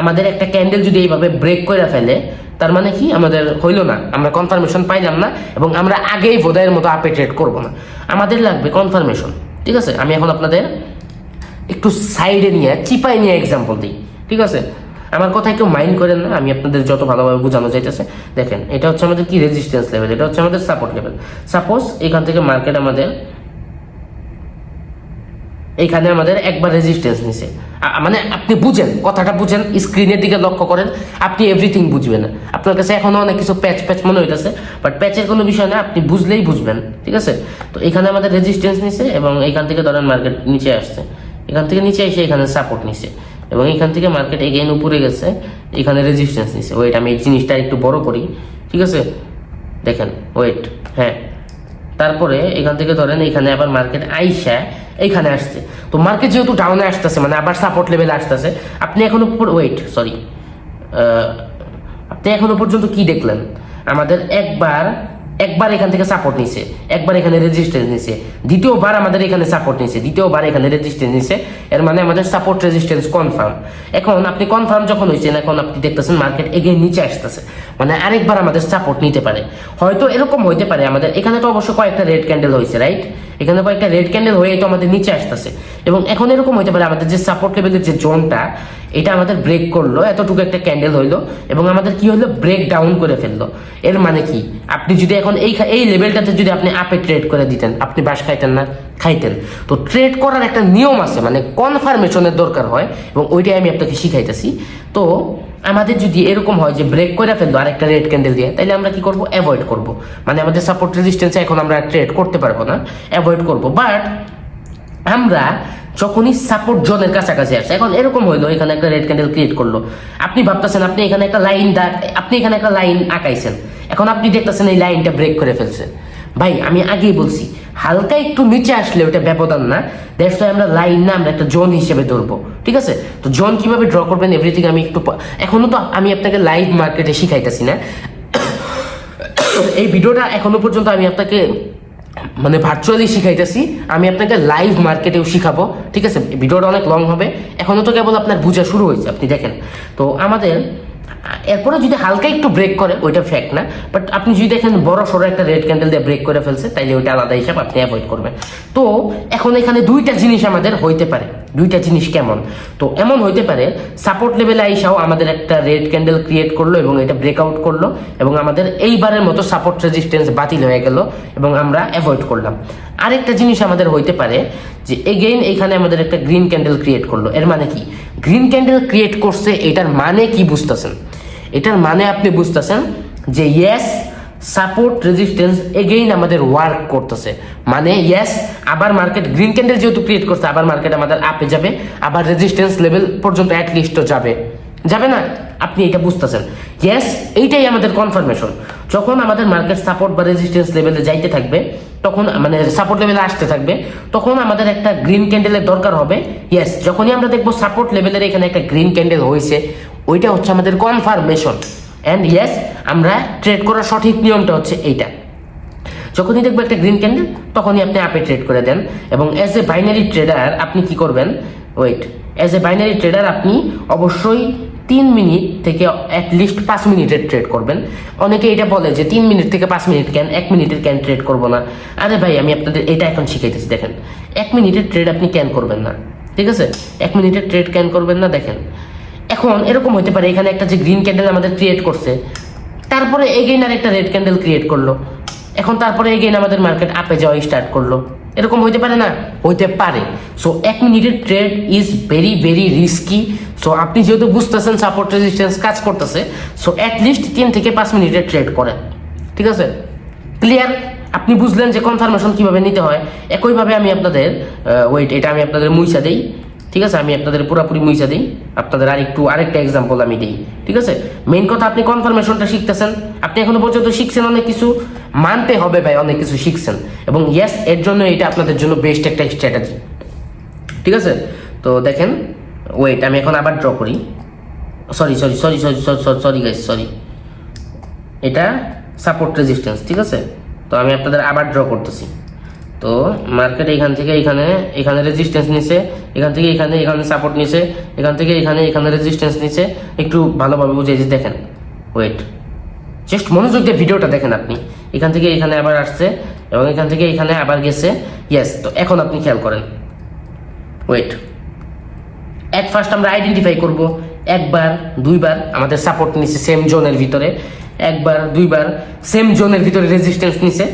আমাদের একটা ক্যান্ডেল যদি এইভাবে ব্রেক করে ফেলে, তার মানে কি আমাদের হইলো না, আমরা কনফার্মেশন পাইলাম না, এবং আমরা আগেই ভোদাইয়ের মতো আপে ট্রেড করবো না, আমাদের লাগবে কনফার্মেশন, ঠিক আছে। আমি এখন আপনাদের একটু সাইডে নিয়ে চিপাই নিয়ে এক্সাম্পল দিই, ঠিক আছে। আমার কথা কেউ মাইন্ড করেন না, আমি আপনাদের যত ভালোভাবে বোঝানো যাইতেছে। দেখেন, এটা হচ্ছে আমাদের কি রেজিস্ট্যান্স লেভেল, এটা হচ্ছে আমাদের সাপোর্ট লেভেল। সাপোজ এখান থেকে মার্কেট আমাদের এইখানে আমাদের একবার রেজিস্ট্যান্স নিছে, মানে আপনি বুঝেন, কথাটা বুঝেন, স্ক্রিনের দিকে লক্ষ্য করেন, আপনি এভরিথিং বুঝবেন। আপনার কাছে এখনো অনেক কিছু প্যাচ মনে হইতেছে, বাট প্যাচের কোনো বিষয় না, আপনি বুঝলেই বুঝবেন, ঠিক আছে। তো এখানে আমাদের রেজিস্ট্যান্স নিছে, এবং এইখান থেকে ধরেন মার্কেট নিচে আসছে, এখান থেকে নিচে এসে এখানে সাপোর্ট নিছে, এবং এখান থেকে মার্কেট এগেইন উপরে গেছে, এখানে রেজিস্ট্যান্স নিছে। ওয়েট, আমি এই জিনিসটা একটু বড় করি, ঠিক আছে। দেখেন, ওয়েট, হ্যাঁ, তারপরে এখান থেকে ধরেন এখানে আবার মার্কেট আইসা এইখানে আসছে। তো মার্কেট যেহেতু ডাউনে আসতেছে, মানে আবার সাপোর্ট লেভেলে আসতেছে, আপনি এখনো আপনি এখনো পর্যন্ত কি দেখলেন, আমাদের একবার এখান থেকে সাপোর্ট নিছে, একবার এখানে রেজিস্ট্যান্স নিছে, দ্বিতীয়বার আমাদের এখানে সাপোর্ট নিছে, দ্বিতীয়বার এখানে রেজিস্ট্যান্স নিছে, এর মানে আমাদের সাপোর্ট রেজিস্ট্যান্স কনফার্ম। এখন আপনি কনফার্ম যখন হয়েছেন, এখন আপনি দেখতেছেন মার্কেট এগেইন নিচে আসতেছে, মানে আরেকবার আমাদের সাপোর্ট নিতে পারে। হয়তো এরকম হইতে পারে, আমাদের এখানে তো অবশ্য কয়েকটা রেড ক্যান্ডেল হয়েছে, রাইট, এখানে কয়েকটা রেড ক্যান্ডেল হয়ে তো আমাদের নিচে আসতেছে, এবং এখন এরকম হইতে পারে আমাদের যে সাপোর্ট লেভেলের যে জোনটা, এটা আমাদের ব্রেক করলো, এতটুকু একটা ক্যান্ডেল হইলো, এবং আমাদের কি হলো, ব্রেক ডাউন করে ফেললো। এর মানে কি, আপনি যদি এখন এই লেভেলটাতে যদি আপনি আপে ট্রেড করে দিতেন, আপনি বাস খাইতেন না, খাইতেন। তো ট্রেড করার একটা নিয়ম আছে, মানে কনফার্মেশনের দরকার হয়, এবং ওইটাই আমি আপনাকে শিখাইতেছি। তো আমাদের যদি এরকম হয় যে ব্রেক করে ফেললো আরেকটা রেড ক্যান্ডেল দিয়ে, তাহলে আমরা কি করব, অ্যাভয়েড করব, মানে আমাদের সাপোর্ট রেজিস্ট্যান্সে এখন আমরা ট্রেড করতে পারবো না, অ্যাভয়েড করব। বাট আমরা যখনই সাপোর্ট জোনের কাছাকাছি আসে, এখন এরকম হইলো এখানে একটা রেড ক্যান্ডেল ক্রিয়েট করলো, আপনি ভাবতেছেন আপনি এখানে একটা লাইন আঁকাইছেন, এখন আপনি দেখতেছেন এই লাইনটা ব্রেক করে ফেলছে। ভাই, আমি আগেই বলছি, হালকা একটু নিচে আসলে ওটা ব্যবধান না, দ্যাটস ওয়াই আমরা লাইন না, আমরা একটা জোন হিসেবে ধরবো, ঠিক আছে। তো জোন কিভাবে ড্র করবেন এভরিথিং আমি এখনো তো আমি আপনাকে লাইভ মার্কেটে শিখাইতেছি না, এই ভিডিওটা এখনো পর্যন্ত আমি আপনাকে মানে ভার্চুয়ালি শিখাইতেছি, আমি আপনাকে লাইভ মার্কেটেও শিখাবো, ঠিক আছে। ভিডিওটা অনেক লং হবে, এখনো তো কেবল আপনার বোঝা শুরু হয়েছে, আপনি দেখেন। তো আমাদের এরপরে যদি হালকা একটু ব্রেক করে ওইটা ফ্যাক্ট না, বাট আপনি যদি দেখেন বড় সড়ো একটা রেড ক্যান্ডেল দিয়ে ব্রেক করে ফেলছে, তাইলে ওইটা আলাদা হিসাব, আপনি অ্যাভয়েড করবেন। তো এখন এখানে দুইটা জিনিস আমাদের হইতে পারে। দুইটা জিনিস কেমন? তো এমন হইতে পারে সাপোর্ট লেভেলে আইসাও আমাদের একটা রেড ক্যান্ডেল ক্রিয়েট করলো এবং এটা ব্রেকআউট করলো এবং আমাদের এইবারের মতো সাপোর্ট রেজিস্ট্যান্স বাতিল হয়ে গেল এবং আমরা অ্যাভয়েড করলাম। আরেকটা জিনিস আমাদের হইতে পারে যে এগেইন এইখানে আমাদের একটা গ্রিন ক্যান্ডেল ক্রিয়েট করলো। এর মানে কি? গ্রিন ক্যান্ডেল ক্রিয়েট করছে, এটার মানে কি বুঝতেছেন? এটার মানে আপনি বুঝতেছেন যে ইয়েস সাপোর্ট রেজিস্ট্যান্স এগেইন আমাদের ওয়ার্ক করতেছে, মানে ইয়েস আবার মার্কেট গ্রিন ক্যান্ডেল যেহেতু ক্রিয়েট করছে, আবার মার্কেট আমাদের আপে যাবে, আবার রেজিস্ট্যান্স লেভেল পর্যন্ত অ্যাটলিস্টও যাবে না? আপনি এটা বুঝতেছেন? ইয়েস, এইটাই আমাদের কনফার্মেশন। যখন আমাদের মার্কেট সাপোর্ট বা রেজিস্ট্যান্স লেভেলে যাইতে থাকবে, তখন মানে সাপোর্ট লেভেলে আসতে থাকবে, তখন আমাদের একটা গ্রিন ক্যান্ডেলের দরকার হবে। ইয়েস, যখনই আমরা দেখবো সাপোর্ট লেভেলের এখানে একটা গ্রিন ক্যান্ডেল হয়েছে, ওইটা হচ্ছে আমাদের কনফার্মেশন। অ্যান্ড ইয়েস, আমরা ট্রেড করার সঠিক নিয়মটা হচ্ছে এইটা। যখনই দেখবো একটা গ্রিন ক্যান্ডেল, তখনই আপনি আপে ট্রেড করে দেন। এবং অ্যাজ এ বাইনারি ট্রেডার আপনি কি করবেন? অ্যাজ এ বাইনারি ট্রেডার আপনি অবশ্যই 3 মিনিট থেকে অ্যাটলিস্ট 5 মিনিটের ট্রেড করবেন। অনেকে এটা বলে যে 3 মিনিট থেকে 5 মিনিট কেন, 1 মিনিটের কেন ট্রেড করবো না? আরে ভাই, আমি আপনাদের এটা এখন শিখাইতেছি। দেখেন, 1 মিনিটের ট্রেড আপনি কেন করবেন না? ঠিক আছে, 1 মিনিটের ট্রেড কেন করবেন না? দেখেন, এখন এরকম হতে পারে এখানে একটা যে গ্রিন ক্যান্ডেল আমাদের ক্রিয়েট করছে, তারপরে এগেইন আর একটা রেড ক্যান্ডেল ক্রিয়েট করলো, এখন তারপরে এগেইন আমাদের মার্কেট আপে যাওয়া স্টার্ট করলো। এরকম হইতে পারে না? হইতে পারে। সো 1 মিনিটের trade is very very risky. So আপনি যেহেতু বুঝতেছেন সাপোর্ট রেজিস্ট্যান্স কাজ করতেছে, সো অ্যাটলিস্ট 3 থেকে 5 মিনিটের ট্রেড করেন। ঠিক আছে, ক্লিয়ার? আপনি বুঝলেন যে কনফার্মেশন কিভাবে নিতে হয়। একইভাবে আমি আপনাদের এটা আমি আপনাদের মুইসা দেই। ঠিক আছে, আমি আপনাদের পুরোপুরি মুইসা দিই, আপনাদের আরেকটা এক্সাম্পল আমি দিই। ঠিক আছে, মেইন কথা আপনি কনফার্মেশনটা শিখতেছেন। আপনি এখনো পর্যন্ত শিখছেন অনেক কিছু, মানতে হবে ভাই অনেক কিছু শিখছেন। এবং ইয়েস, এর জন্য এটা আপনাদের জন্য বেস্ট একটা স্ট্র্যাটেজি। ঠিক আছে, তো দেখেন, আমি এখন আবার ড্র করি। সরি গাইস, এটা সাপোর্ট রেজিস্ট্যান্স। ঠিক আছে, তো আমি আপনাদের আবার ড্র করতেছি। তো মার্কেট এখান থেকে এখানে রেজিস্ট্যান্স নিছে, এখান থেকে এখানে সাপোর্ট নিছে, এখান থেকে এখানে রেজিস্ট্যান্স নিছে। একটু ভালোভাবে বুঝে যে দেখেন, জাস্ট মনোযোগ দিয়ে ভিডিওটা দেখেন। আপনি এখান থেকে এখানে আবার আসছে এবং এখান থেকে এখানে আবার গেছে। ইয়েস, তো এখন আপনি খেয়াল করেন। এট ফার্স্ট আমরা আইডেন্টিফাই করব, একবার দুইবার আমাদের সাপোর্ট নিছে সেম জোনের ভিতরে, একবার দুইবার সেম জোনের ভিতরে রেজিস্ট্যান্স নিছে,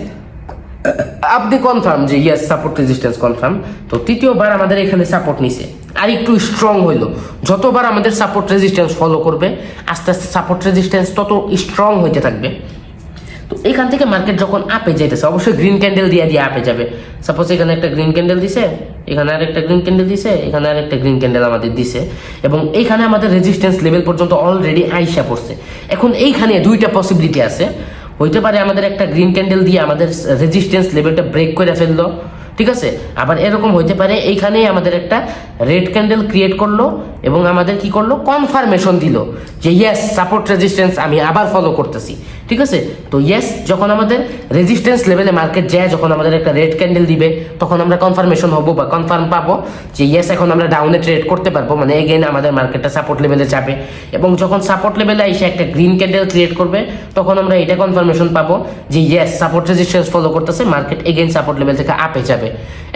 আপনি কনফার্ম যে ইয়েস সাপোর্ট রেজিস্ট্যান্স কনফার্ম। তো তৃতীয়বার আমাদের এখানে সাপোর্ট নিছে, আর একটু স্ট্রং হইলো। যতবার আমাদের সাপোর্ট রেজিস্ট্যান্স ফলো করবে, আস্তে আস্তে সাপোর্ট রেজিস্ট্যান্স তত স্ট্রং হইতে থাকবে। তো এখান থেকে মার্কেট যখন আপে যেতেছে, অবশ্যই গ্রিন ক্যান্ডেল দিয়ে আপে যাবে। সাপোজ এখানে একটা গ্রিন ক্যান্ডেল দিছে, এখানে আরেকটা গ্রিন ক্যান্ডেল দিছে, এখানে আরেকটা গ্রিন ক্যান্ডেল আমাদের দিছে, এবং এইখানে আমাদের রেজিস্ট্যান্স লেভেল পর্যন্ত অলরেডি আইসা পড়ছে। এখন এইখানে দুইটা পসিবিলিটি আছে। হইতে পারে আমাদের একটা গ্রিন ক্যান্ডেল দিয়ে আমাদের রেজিস্ট্যান্স লেভেলটা ব্রেক করে ফেললো। ঠিক আছে, আবার এরকম হইতে পারে এইখানেই আমাদের একটা রেড ক্যান্ডেল ক্রিয়েট করলো এবং আমাদের কি করলো? কনফার্মেশন দিল যে ইয়েস সাপোর্ট রেজিস্ট্যান্স আমি আবার ফলো করতেছি। ঠিক আছে, তো ইয়েস, যখন আমাদের রেজিস্ট্যান্স লেভেলে মার্কেট যায়, যখন আমাদের একটা রেড ক্যান্ডেল দিবে, তখন আমরা কনফার্মেশন হবো বা কনফার্ম পাবো যে ইয়েস এখন আমরা ডাউনে ট্রেড করতে পারবো, মানে এগেইন আমাদের মার্কেটটা সাপোর্ট লেভেলে যাবে। এবং যখন সাপোর্ট লেভেলে এসে একটা গ্রিন ক্যান্ডেল ক্রিয়েট করবে, তখন আমরা এটা কনফার্মেশন পাবো যে ইয়েস সাপোর্ট রেজিস্ট্যান্স ফলো করতেছে, মার্কেট এগেইন সাপোর্ট লেভেল থেকে আপে যাবে।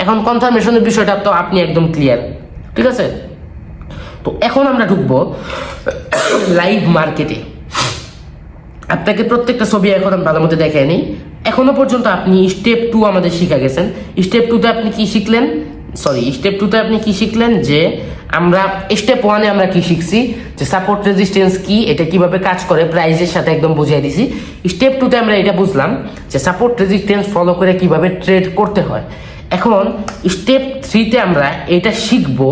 এখন কনফার্মেশনের বিষয়টা তো আপনি একদম ক্লিয়ার। ঠিক আছে, তো এখন আমরা ঢুকবো লাইভ মার্কেটে। আপনাকে প্রত্যেকটা ছবি এখন আমি ভালো মতো দেখাই নিই। এখনো পর্যন্ত আপনি স্টেপ 2 আমাদের শিখা গেছেন। স্টেপ 2তে আপনি কি শিখলেন? আপনি কি শিখলেন যে আমরা স্টেপ 1-এ আমরা কি শিখছি যে সাপোর্ট রেজিস্ট্যান্স কি, এটা কিভাবে কাজ করে প্রাইসের সাথে একদম বুঝিয়ে দিছি। স্টেপ 2তে আমরা এটা বুঝলাম যে সাপোর্ট রেজিস্ট্যান্স ফলো করে কিভাবে ট্রেড করতে হয়। এখন স্টেপ 3-তে আমরা এটা শিখবো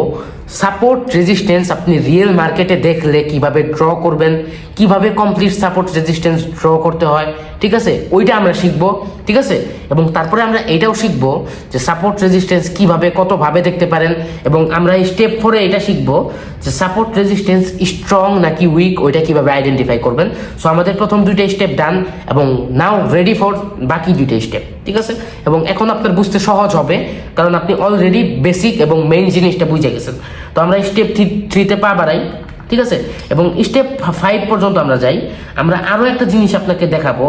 সাপোর্ট রেজিস্ট্যান্স আপনি রিয়েল মার্কেটে দেখলে কিভাবে ড্র করবেন, কিভাবে কমপ্লিট সাপোর্ট রেজিস্ট্যান্স ড্র করতে হয়। ঠিক আছে, ওইটা আমরা শিখবো। ঠিক আছে, এবং তারপরে আমরা এটাও শিখবো যে সাপোর্ট রেজিস্ট্যান্স কিভাবে কতভাবে দেখতে পারেন, এবং আমরা স্টেপ 4-এ এটা শিখবো যে সাপোর্ট রেজিস্ট্যান্স স্ট্রং নাকি উইক, ওইটা কিভাবে আইডেন্টিফাই করবেন। সো আমাদের প্রথম 2টা স্টেপ ডান, এবং নাও রেডি ফর বাকি 2টা স্টেপ। ঠিক আছে, এবং এখন আপনার বুঝতে সহজ হবে কারণ আপনি অলরেডি বেসিক এবং মেইন জিনিসটা বুঝে গেছেন। তো আমরা স্টেপ 3-তে পা বাড়াই। ঠিক আছে। এবং স্টেপ 5 পর্যন্ত আমরা যাই, আমরা আরও একটা জিনিস আপনাকে দেখাবো,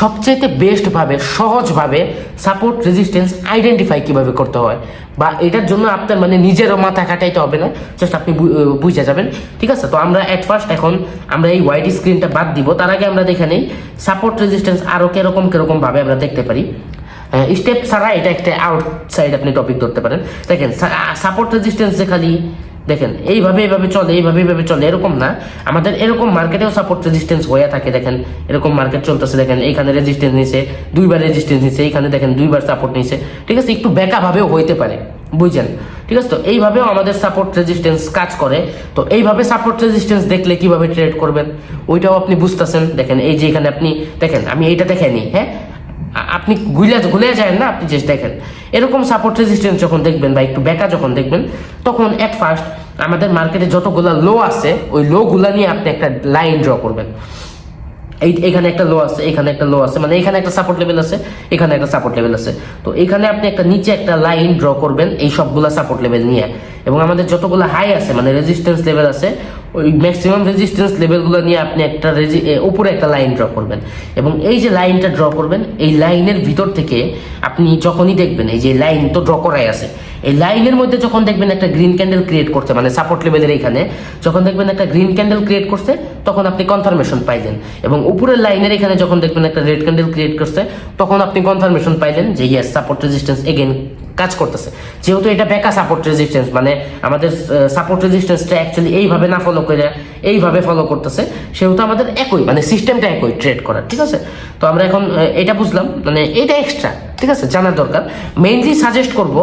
সবচেয়ে বেস্টভাবে সহজভাবে সাপোর্ট রেজিস্ট্যান্স আইডেন্টিফাই কিভাবে করতে হয়, বা এটার জন্য আপনার মানে নিজেরও মাথা খাটাইতে হবে না, জাস্ট আপনি বুঝে যাবেন, ঠিক আছে। তো আমরা অ্যাট ফার্স্ট এখন আমরা এই হোয়াইট স্ক্রিনটা বাদ দিব, তার আগে আমরা দেখে নেই সাপোর্ট রেজিস্ট্যান্স আরও কিরকম ভাবে আমরা দেখতে পারি। স্টেপ ছাড়া এটা একটা আউটসাইড আপনি টপিক ধরতে পারেন। দেখেন সাপোর্ট রেজিস্ট্যান্স যে খালি দেখেন এইভাবে এইভাবে চলে এরকম না, আমাদের এরকম মার্কেটেও সাপোর্ট রেজিস্ট্যান্স হয়ে থাকে। দেখেন এরকম মার্কেট চলতেছে, দেখেন এইখানে রেজিস্ট্যান্স নিছে, 2বার রেজিস্ট্যান্স নিছে, এইখানে দেখেন 2বার সাপোর্ট নিছে, ঠিক আছে। একটু ব্যাকাভাবেও হইতে পারে, বুঝছেন, ঠিক আছে। তো এইভাবেও আমাদের সাপোর্ট রেজিস্ট্যান্স কাজ করে। তো এইভাবে সাপোর্ট রেজিস্ট্যান্স দেখলে কিভাবে ট্রেড করবেন ওইটাও আপনি বুঝতেছেন। দেখেন এই যে এখানে আপনি দেখেন, আমি এইটা দেখেনি, হ্যাঁ, আপনি গুলে যায় না, আপনি জাস্ট দেখেন এরকম সাপোর্ট রেজিস্ট্যান্স যখন দেখবেন বা একটু বেকা যখন দেখবেন, তখন এট ফার্স্ট আমাদের মার্কেটে যতগুলা লো আছে ওই লো গুলা নিয়ে আপনি একটা লাইন ড্র করবেন। এখানে একটা লো আছে, এখানে একটা লো আছে, মানে এখানে একটা সাপোর্ট লেভেল আছে, এখানে একটা সাপোর্ট লেভেল আছে। তো এখানে আপনি একটা নিচে একটা লাইন ড্র করবেন এই সবগুলা সাপোর্ট লেভেল নিয়ে, এবং আমাদের যতগুলো হাই আছে মানে রেজিস্ট্যান্স লেভেল আছে ওই ম্যাক্সিমাম রেজিস্ট্যান্স লেভেলগুলো নিয়ে আপনি একটা উপরে একটা লাইন ড্র করবেন। এবং এই যে লাইনটা ড্র করবেন, এই লাইনের ভিতর থেকে আপনি যখনই দেখবেন এই যে লাইন তো ড্র করাই আছে, এই লাইনের মধ্যে যখন দেখবেন একটা গ্রিন ক্যান্ডেল ক্রিয়েট করছে, মানে সাপোর্ট লেভেলের এখানে যখন দেখবেন একটা গ্রিন ক্যান্ডেল ক্রিয়েট করছে, তখন আপনি কনফার্মেশন পাইলেন। এবং উপরের লাইনের এখানে যখন দেখবেন একটা রেড ক্যান্ডেল ক্রিয়েট করছে, তখন আপনি কনফার্মেশন পাইলেন যে ইয়েস সাপোর্ট রেজিস্ট্যান্স এগেন কাজ করতেছে। যেহেতু এটা বেকা সাপোর্ট রেজিস্ট্যান্স, মানে আমাদের সাপোর্ট রেজিস্ট্যান্সটা অ্যাকচুয়ালি এইভাবে না ফলো করে এইভাবে ফলো করতেছে, সেহেতু আমাদের একই মানে সিস্টেমটা একই ট্রেড করার, ঠিক আছে। তো আমরা এখন এটা বুঝলাম, মানে এটা এক্সট্রা, ঠিক আছে, জানার দরকার। মেইনলি সাজেস্ট করব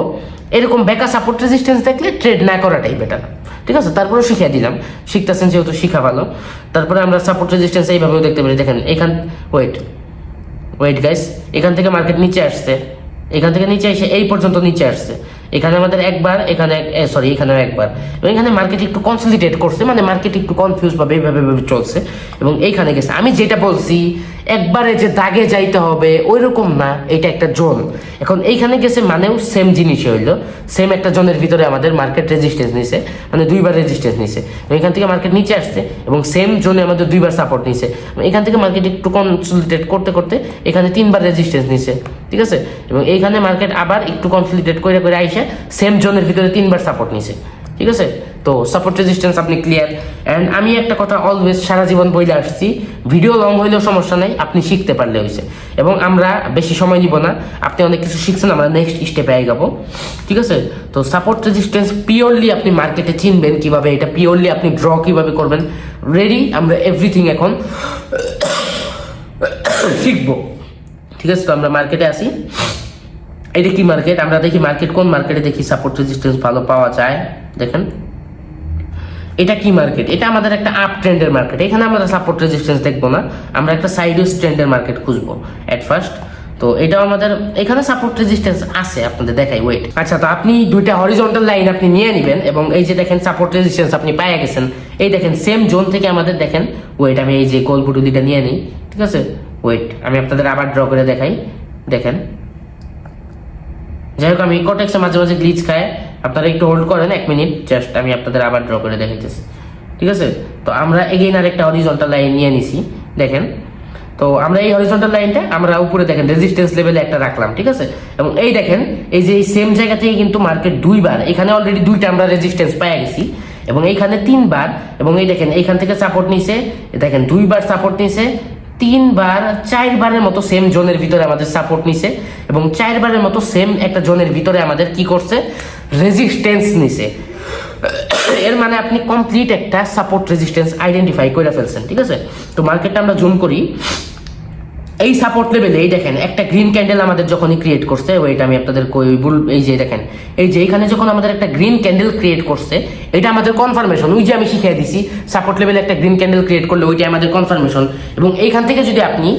এরকম বেকা সাপোর্ট রেজিস্ট্যান্স দেখলে ট্রেড না করাটাই বেটার, ঠিক আছে। তারপরে শিখিয়ে দিলাম, শিখতেছেন যেহেতু শিখা ভালো। তারপরে আমরা সাপোর্ট রেজিস্ট্যান্স এইভাবেও দেখতে পারি। দেখেন এখান ওয়েট গাইস, এখান থেকে মার্কেট নিচে আসছে, এখান থেকে নিচে এসে এই পর্যন্ত নিচে আসছে, এখানে আমাদের একবার, এখানে সরি এখানেও একবার, এবং এখানে মার্কেট একটু কনসলিডেট করছে, মানে মার্কেট একটু কনফিউজ ভাবে এইভাবে চলছে, এবং এইখানে গেছে। আমি যেটা বলছি একবারে যে দাগে যাইতে হবে ওই রকম না, এটা একটা জোন। এখন এইখানে গেছে মানেও সেম জিনিসই হইলো, সেম একটা জোনের ভিতরে আমাদের মার্কেট রেজিস্ট্যান্স নিছে, মানে 2বার রেজিস্ট্যান্স নিছে, এখান থেকে মার্কেট নিচে আসছে, এবং সেম জোনে আমাদের 2বার সাপোর্ট নিছে, এখান থেকে মার্কেট একটু কনসলিডেট করতে করতে এখানে 3বার রেজিস্ট্যান্স নিছে, ঠিক আছে। এবং এইখানে মার্কেট আবার একটু কনসলিডেট করে আইসে সেম জোনের ভিতরে 3বার সাপোর্ট নিছে, ঠিক আছে। তো সাপোর্ট রেজিস্ট্যান্স আপনি ক্লিয়ার। অ্যান্ড আমি একটা কথা অলওয়েজ সারা জীবন বলে আসছি, ভিডিও লং হইলেও সমস্যা নাই, আপনি শিখতে পারলে হয়েছে। এবং আমরা বেশি সময় নিব না, আপনি অনেক কিছু শিখছেন, আমরা নেক্সট স্টেপে যাবো, ঠিক আছে। তো সাপোর্ট রেজিস্ট্যান্স পিওরলি আপনি মার্কেটে চিনবেন কিভাবে, এটা পিওরলি আপনি ড্র কিভাবে করবেন, রেডি, আমরা এভরিথিং এখন শিখবো, ঠিক আছে। তো আমরা মার্কেটে আসি, এটা কি মার্কেট, আমরা দেখি মার্কেট কোন মার্কেটে দেখি সাপোর্ট রেজিস্ট্যান্স ভালো পাওয়া যায়। দেখেন এটা কি মার্কেট, এটা আমাদের একটা আপ ট্রেন্ডের মার্কেট, এখানে আমরা সাপোর্ট রেজিস্ট্যান্স দেখবো না, আমরা একটা সাইডওয়েজ ট্রেন্ডের মার্কেট খুঁজবো এট ফার্স্ট। তো এটাও আমাদের এখানে সাপোর্ট রেজিস্ট্যান্স আছে, আপনাদের দেখাই, ওয়েট। আচ্ছা, তো আপনি দুইটা হরিজন্টাল লাইন আপনি নিয়ে নেবেন, এবং এই যে দেখেন সাপোর্ট রেজিস্ট্যান্স আপনি পেয়ে গেছেন, এই দেখেন সেম জোন থেকে আমাদের দেখেন, ওয়েট আমি এই যে গোলপুটু দুইটা নিয়ে নিই, ঠিক আছে। ওয়েট আমি আপনাদের আবার ড্র করে দেখাই, দেখেন যাই হোক আমি কটেক্সে মাঝে মাঝে গ্লিচ খায়, আপনারা একটু হোল্ড করেন 1 মিনিট, জাস্ট আমি আপনাদের আবার ড্র করে দেখাইতেছি, ঠিক আছে। তো আমরা এগেইন আরেকটা হরিজন্টাল লাইন নিয়ে নিছি, দেখেন। তো আমরা এই হরিজন্টাল লাইনটা আমরা উপরে দেখেন রেজিস্ট্যান্স লেভেলে একটা রাখলাম, ঠিক আছে। এবং এই দেখেন এই যে এই সেম জায়গা থেকে কিন্তু মার্কেট 2বার, এখানে অলরেডি 2টা আমরা রেজিস্ট্যান্স পেয়ে গেছি, এবং এইখানে 3বার, এবং এই দেখেন এইখান থেকে সাপোর্ট নিছে, দেখেন 2বার সাপোর্ট নিছে, 3বার 4বারের মতো সেম জোনের ভিতরে আমাদের সাপোর্ট নিছে, এবং 4বারের মতো সেম একটা জোনের ভিতরে আমাদের কি করছে, রেজিস্ট্যান্স নিছে। এর মানে আপনি কমপ্লিট একটা সাপোর্ট রেজিস্ট্যান্স আইডেন্টিফাই করে ফেলছেন, ঠিক আছে। তো মার্কেটটা আমরা জুম করি, এই সাপোর্ট লেভেলে এই দেখেন একটা গ্রিন ক্যান্ডেল আমাদের যখনই ক্রিয়েট করছে, ওইটা আমি আপনাদের এই যে দেখেন এই যে এখানে যখন আমাদের একটা গ্রিন ক্যান্ডেল ক্রিয়েট করছে, এটা আমাদের কনফার্মেশন, ওই যে আমি শিখিয়ে দিছি সাপোর্ট লেভেলে একটা গ্রিন ক্যান্ডেল ক্রিয়েট করলে ওইটা আমাদের কনফার্মেশন। এবং এইখান থেকে যদি আপনি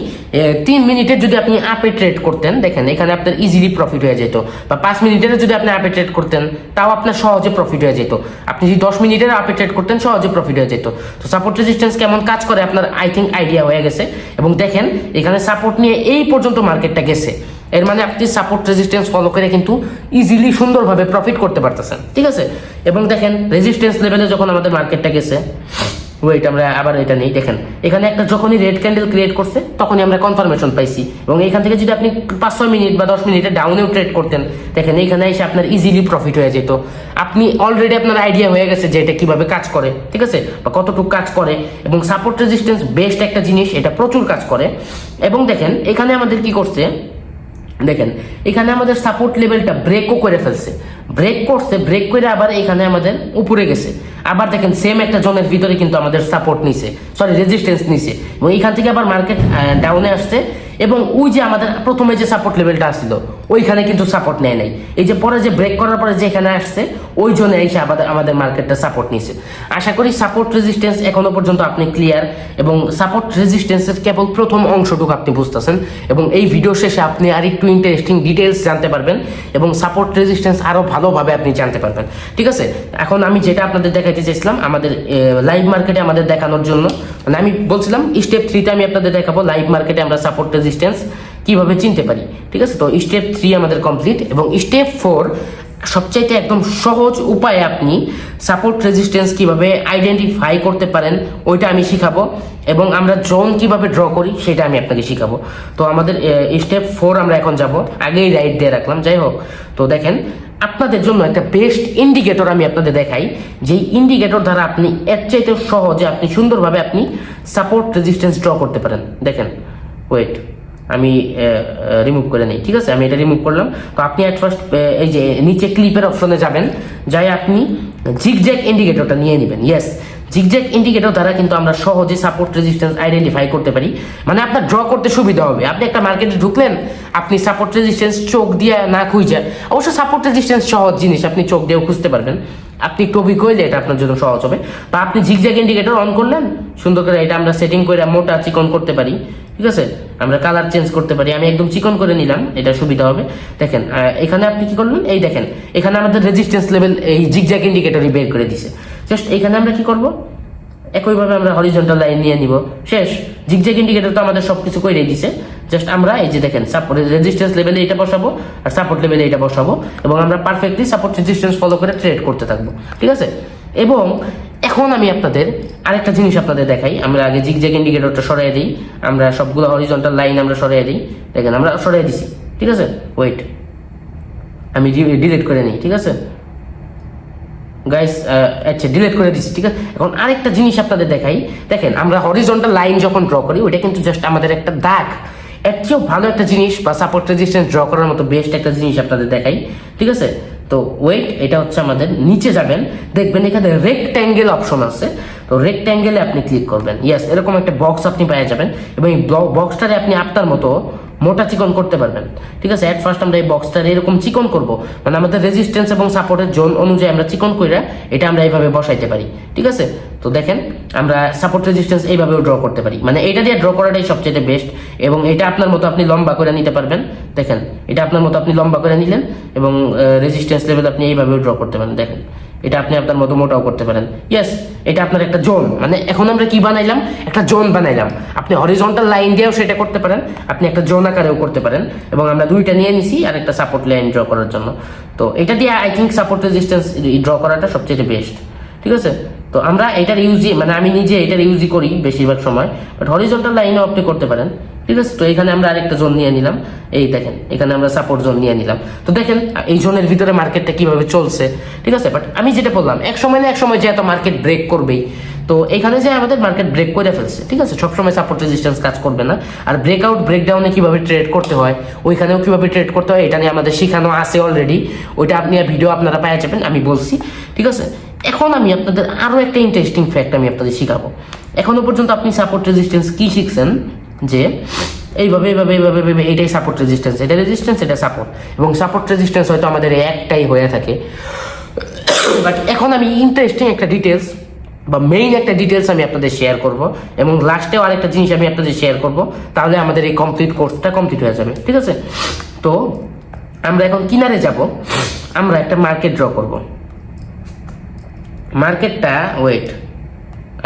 3 মিনিটের যদি আপনি আপে ট্রেড করতেন, দেখেন এখানে আপনার ইজিলি প্রফিট হয়ে যেত, বা 5 মিনিটের যদি আপনি আপে ট্রেড করতেন তাও আপনার সহজে প্রফিট হয়ে যেত, আপনি যদি 10 মিনিটের আপে ট্রেড করতেন সহজে প্রফিট হয়ে যেত। তো সাপোর্ট রেজিস্ট্যান্স কেমন কাজ করে আপনার আই থিঙ্ক আইডিয়া হয়ে গেছে। এবং দেখেন এখানে সাপোর্ট নিয়ে এই পর্যন্ত মার্কেটটা গেছে, এর মানে আপনি সাপোর্ট রেজিস্ট্যান্স ফলো করে কিন্তু ইজিলি সুন্দরভাবে প্রফিট করতে পারতেছেন, ঠিক আছে। এবং দেখেন রেজিস্ট্যান্স লেভেলে যখন আমাদের মার্কেটটা গেছে, ওয়েট আমরা আবার এটা নেই, দেখেন এখানে একটা যখনই রেড ক্যান্ডেল ক্রিয়েট করছে তখনই আমরা কনফার্মেশন পাইছি, এবং এইখান থেকে যদি আপনি 5-6 মিনিট বা 10 মিনিটে ডাউনেও ট্রেড করতেন, দেখেন এইখানে এসে আপনার ইজিলি প্রফিট হয়ে যেত। আপনি অলরেডি আপনার আইডিয়া হয়ে গেছে যে এটা কিভাবে কাজ করে, ঠিক আছে, বা কতটুকু কাজ করে, এবং সাপোর্ট রেজিস্ট্যান্স বেস্ট একটা জিনিস, এটা প্রচুর কাজ করে। এবং দেখেন এখানে আমাদের কি করছে, দেখেন এখানে আমাদের সাপোর্ট লেভেলটা ব্রেকও করে ফেলছে, ব্রেক করছে, ব্রেক করে আবার এখানে আমাদের উপরে গেছে, আবার দেখেন সেম একটা জোনের ভিতরে কিন্তু আমাদের সাপোর্ট নিছে, সরি রেজিস্ট্যান্স নিছে, এবং এখান থেকে আবার মার্কেট ডাউনে আসছে, এবং ওই যে আমাদের প্রথমে যে সাপোর্ট লেভেলটা আসছিল ওইখানে কিন্তু সাপোর্ট নেয় নাই, এই যে পরে যে ব্রেক করার পরে যে এখানে আসছে ওই জন্য এসে আমাদের মার্কেটটা সাপোর্ট নিছে। আশা করি সাপোর্ট রেজিস্ট্যান্স এখনো পর্যন্ত আপনি ক্লিয়ার, এবং সাপোর্ট রেজিস্ট্যান্সের কেবল প্রথম অংশটুকু আপনি বুঝতেছেন, এবং এই ভিডিও শেষে আপনি আর একটু ইন্টারেস্টিং ডিটেলস জানতে পারবেন, এবং সাপোর্ট রেজিস্ট্যান্স আরো ভালোভাবে আপনি জানতে পারবেন, ঠিক আছে। এখন আমি যেটা আপনাদের দেখাইতে চাইছিলাম আমাদের লাইভ মার্কেটে আমাদের দেখানোর জন্য, মানে আমি বলছিলাম স্টেপ 3তে আমি আপনাদের দেখাবো লাইভ মার্কেটে আমরা সাপোর্ট রেজিস্ট্যান্স কিভাবে চিনতে পারি, ঠিক আছে। তো স্টেপ 3 আমাদের কমপ্লিট, এবং স্টেপ 4 সবচাইতে একদম সহজ উপায়ে আপনি সাপোর্ট রেজিস্ট্যান্স কিভাবে আইডেন্টিফাই করতে পারেন ওইটা আমি শিখাবো, এবং আমরা জোন কিভাবে ড্র করি সেটা আমি আপনাকে শিখাবো। তো আমাদের স্টেপ 4 আমরা এখন যাব, আগেই রাইট দিয়ে রাখলাম, যাই হোক। তো দেখেন আপনাদের জন্য একটা বেস্ট ইন্ডিকেটর আমি আপনাদের দেখাই, যেই ইন্ডিকেটর দ্বারা আপনি এর চাইতে সহজে আপনি সুন্দরভাবে আপনি সাপোর্ট রেজিস্ট্যান্স ড্র করতে পারেন। দেখেন ওয়েট আমি রিমুভ করে নিই, ঠিক আছে, আমি এটা রিমুভ করলাম। তো আপনি অ্যাট ফার্স্ট এই যে নিচে ক্লিপের অপশনে যাবেন, যাই আপনি জিগজ্যাগ ইন্ডিকেটরটা নিয়ে নেবেন। ইয়েস, জিগজ্যাগ ইন্ডিকেটর দ্বারা কিন্তু আমরা সহজে সাপোর্ট রেজিস্ট্যান্স আইডেন্টিফাই করতে পারি, মানে আপনার ড্র করতে সুবিধা হবে। আপনি একটা মার্কেটে ঢুকলেন, আপনি সাপোর্ট রেজিস্ট্যান্স চোখ দিয়ে না খুঁজে, অবশ্য সাপোর্ট রেজিস্ট্যান্স সহজ জিনিস, আপনি চোখ দিয়েও খুঁজতে পারবেন, আপনি একটু অভিজ্ঞ হইলে এটা আপনার জন্য সহজ হবে। তো আপনি জিগজ্যাগ ইন্ডিকেটর অন করলেন, সুন্দর করে এটা আমরা সেটিং করে মোটা চিকন করতে পারি, ঠিক আছে, আমরা কালার চেঞ্জ করতে পারি। আমি একদম চিকন করে নিলাম, এটা সুবিধা হবে। দেখেন এখানে আপনি কি করলেন, এই দেখেন এখানে আমাদের রেজিস্ট্যান্স লেভেল এই জিগজ্যাগ ইন্ডিকেটরই বের করে দিছে। জাস্ট এখানে আমরা কি করব, একইভাবে আমরা হরিজন্টাল লাইন নিয়ে নিব, শেষ। জিগজ্যাগ ইন্ডিকেটর তো আমাদের সবকিছু করে দিছে, জাস্ট আমরা এই যে দেখেন সাপোর্ট রেজিস্ট্যান্স লেভেলে এটা বসাবো আর সাপোর্ট লেভেলে এটা বসাবো, এবং আমরা পারফেক্টলি সাপোর্ট রেজিস্ট্যান্স ফলো করে ট্রেড করতে থাকবো, ঠিক আছে। এবং এখন আমি আপনাদের আরেকটা জিনিস আপনাদের দেখাই, আমরা আগে জিগজ্যাগ ইন্ডিকেটরটা সরিয়ে দিই, আমরা সবগুলো হরিজন্টাল লাইন আমরা সরিয়ে দিই, দেখেন আমরা সরিয়ে দিছি, ঠিক আছে। ওয়েট আমি ডিলিট করে নিই, ঠিক আছে গাইস, আচ্ছা ডিলিট করে দিচ্ছি, ঠিক আছে। এখন আরেকটা জিনিস আপনাদের দেখাই, দেখেন আমরা হরিজন্টাল লাইন যখন ড্র করি ওইটা কিন্তু জাস্ট আমাদের একটা দাগ, এর চেয়েও ভালো একটা জিনিস বা সাপোর্ট রেজিস্ট্যান্স ড্র করার মতো বেস্ট একটা জিনিস আপনাদের দেখাই, ঠিক আছে। তো ওয়েট এটা হচ্ছে আমাদের নিচে যাবেন, দেখবেন এখানে রেক্ট্যাঙ্গেল অপশন আছে, তো রেক্ট্যাঙ্গেলে আপনি ক্লিক করবেন। ইয়েস, এরকম একটা বক্স আপনি পেয়ে যাবেন, এবং এই বক্সটারে আপনি আপনার মতো মোটা চিকন করতে পারবেন, ঠিক আছে। এট ফার্স্ট আমরা এই বক্সটারে এরকম চিকন করব, মানে আমাদের রেজিস্ট্যান্স এবং সাপোর্টের জোন অনুযায়ী আমরা চিকন কইরা এটা আমরা এইভাবে বসাইতে পারি, ঠিক আছে। তো দেখেন আমরা সাপোর্ট রেজিস্ট্যান্স এইভাবেও ড্র করতে পারি, মানে এটা দিয়ে ড্র করাটাই সবচেয়ে বেস্ট, এবং এটা আপনার মতো আপনি লম্বা করে নিতে পারবেন। দেখেন এটা আপনার মতো আপনি লম্বা করে নিলেন, এবং রেজিস্ট্যান্স লেভেল আপনি এইভাবেও ড্র করতে পারেন, দেখেন এটা আপনি আপনার মতো মোটাও করতে পারেন। ইয়েস, এটা আপনার একটা জোন, মানে এখন আমরা কি বানাইলাম, একটা জোন বানাইলাম। আপনি হরিজন্টাল লাইন দিয়েও সেটা করতে পারেন, আপনি একটা জোন আকারেও করতে পারেন, এবং আমরা দুইটা নিয়ে নিছি আর একটা সাপোর্ট লাইন ড্র করার জন্য। তো এটা দিয়ে I think support resistance draw করাটা সবচেয়ে বেস্ট, ঠিক আছে। তো আমরা এটার ইউজই, মানে আমি নিজে এটার ইউজই করি বেশিরভাগ সময়, বাট হরিজন্টাল লাইনও আপনি করতে পারেন, ঠিক আছে। তো এখানে আমরা আরেকটা জোন নিয়ে নিলাম, এই দেখেন এখানে আমরা সাপোর্ট জোন নিয়ে নিলাম। তো দেখেন এই জোনের ভিতরে মার্কেটটা কিভাবে চলছে, ঠিক আছে। বাট আমি যেটা বললাম, এক সময় না এক সময় যেহেতু মার্কেট ব্রেক করবেই, তো এখানে যে আমাদের মার্কেট ব্রেক করে ফেলছে, ঠিক আছে, সবসময় সাপোর্ট রেজিস্ট্যান্স কাজ করবে না। আর ব্রেকআউট ব্রেকডাউনে কিভাবে ট্রেড করতে হয়, ওইখানেও কিভাবে ট্রেড করতে হয়, এটা নিয়ে আমাদের শেখানো আছে অলরেডি, ওইটা আপনি ভিডিও আপনারা পেয়ে যাবেন, আমি বলছি, ঠিক আছে। এখন আমি আপনাদের আরো একটা ইন্টারেস্টিং ফ্যাক্ট আমি আপনাদের শিখাবো। এখনো পর্যন্ত আপনি সাপোর্ট রেজিস্ট্যান্স কি শিখছেন, যে এইভাবে এইভাবে এইভাবে এইভাবে এটাই সাপোর্ট রেজিস্ট্যান্স, এটা রেজিস্ট্যান্স, এটা সাপোর্ট, এবং সাপোর্ট রেজিস্ট্যান্স হয়তো আমাদের একটাই হয়ে থাকে। বাট এখন আমি ইন্টারেস্টিং একটা ডিটেলস বা মেইন একটা ডিটেলস আমি আপনাদের শেয়ার করব, এবং লাস্টেও আরেকটা জিনিস আমি আপনাদের শেয়ার করব, তাহলে আমাদের এই কমপ্লিট কোর্সটা কমপ্লিট হয়ে যাবে, ঠিক আছে। তো আমরা এখন কিনারে যাব, আমরা একটা মার্কেট ড্র করব। মার্কেটটা ওয়েট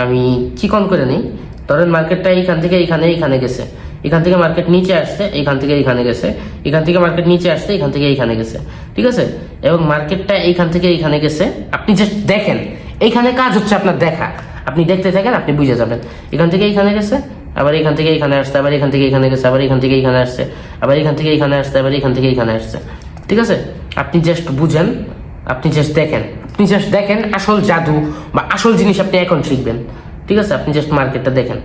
আমি চিকন করে নিই, ধরেন মার্কেটটা এইখান থেকে এইখানে গেছে, এখান থেকে মার্কেট নিচে আসছে, এখান থেকে এইখানে গেছে, এখান থেকে মার্কেট নিচে আসছে, এখান থেকে এইখানে গেছে, ঠিক আছে। এবং মার্কেটটা এইখান থেকে এইখানে গেছে, আপনি জাস্ট দেখেন, এইখানে কাজ হচ্ছে আপনার দেখা, আপনি দেখতে থাকেন, আপনি বুঝে যাবেন। এখান থেকে এইখানে গেছে, আবার এখান থেকে এখানে আসছে, আবার এখান থেকে এখানে গেছে, আবার এখান থেকে এখানে আসছে, আবার এখান থেকে এখানে আসছে, আবার এখান থেকে এখানে আসছে। ঠিক আছে, আপনি জাস্ট বুঝেন, আপনি জাস্ট দেখেন, আপনি জাস্ট দেখেন আসল জাদু বা আসল জিনিস আপনি এখন শিখবেন। ঠিক আছে, আপনি জাস্ট মার্কেটটা দেখেন।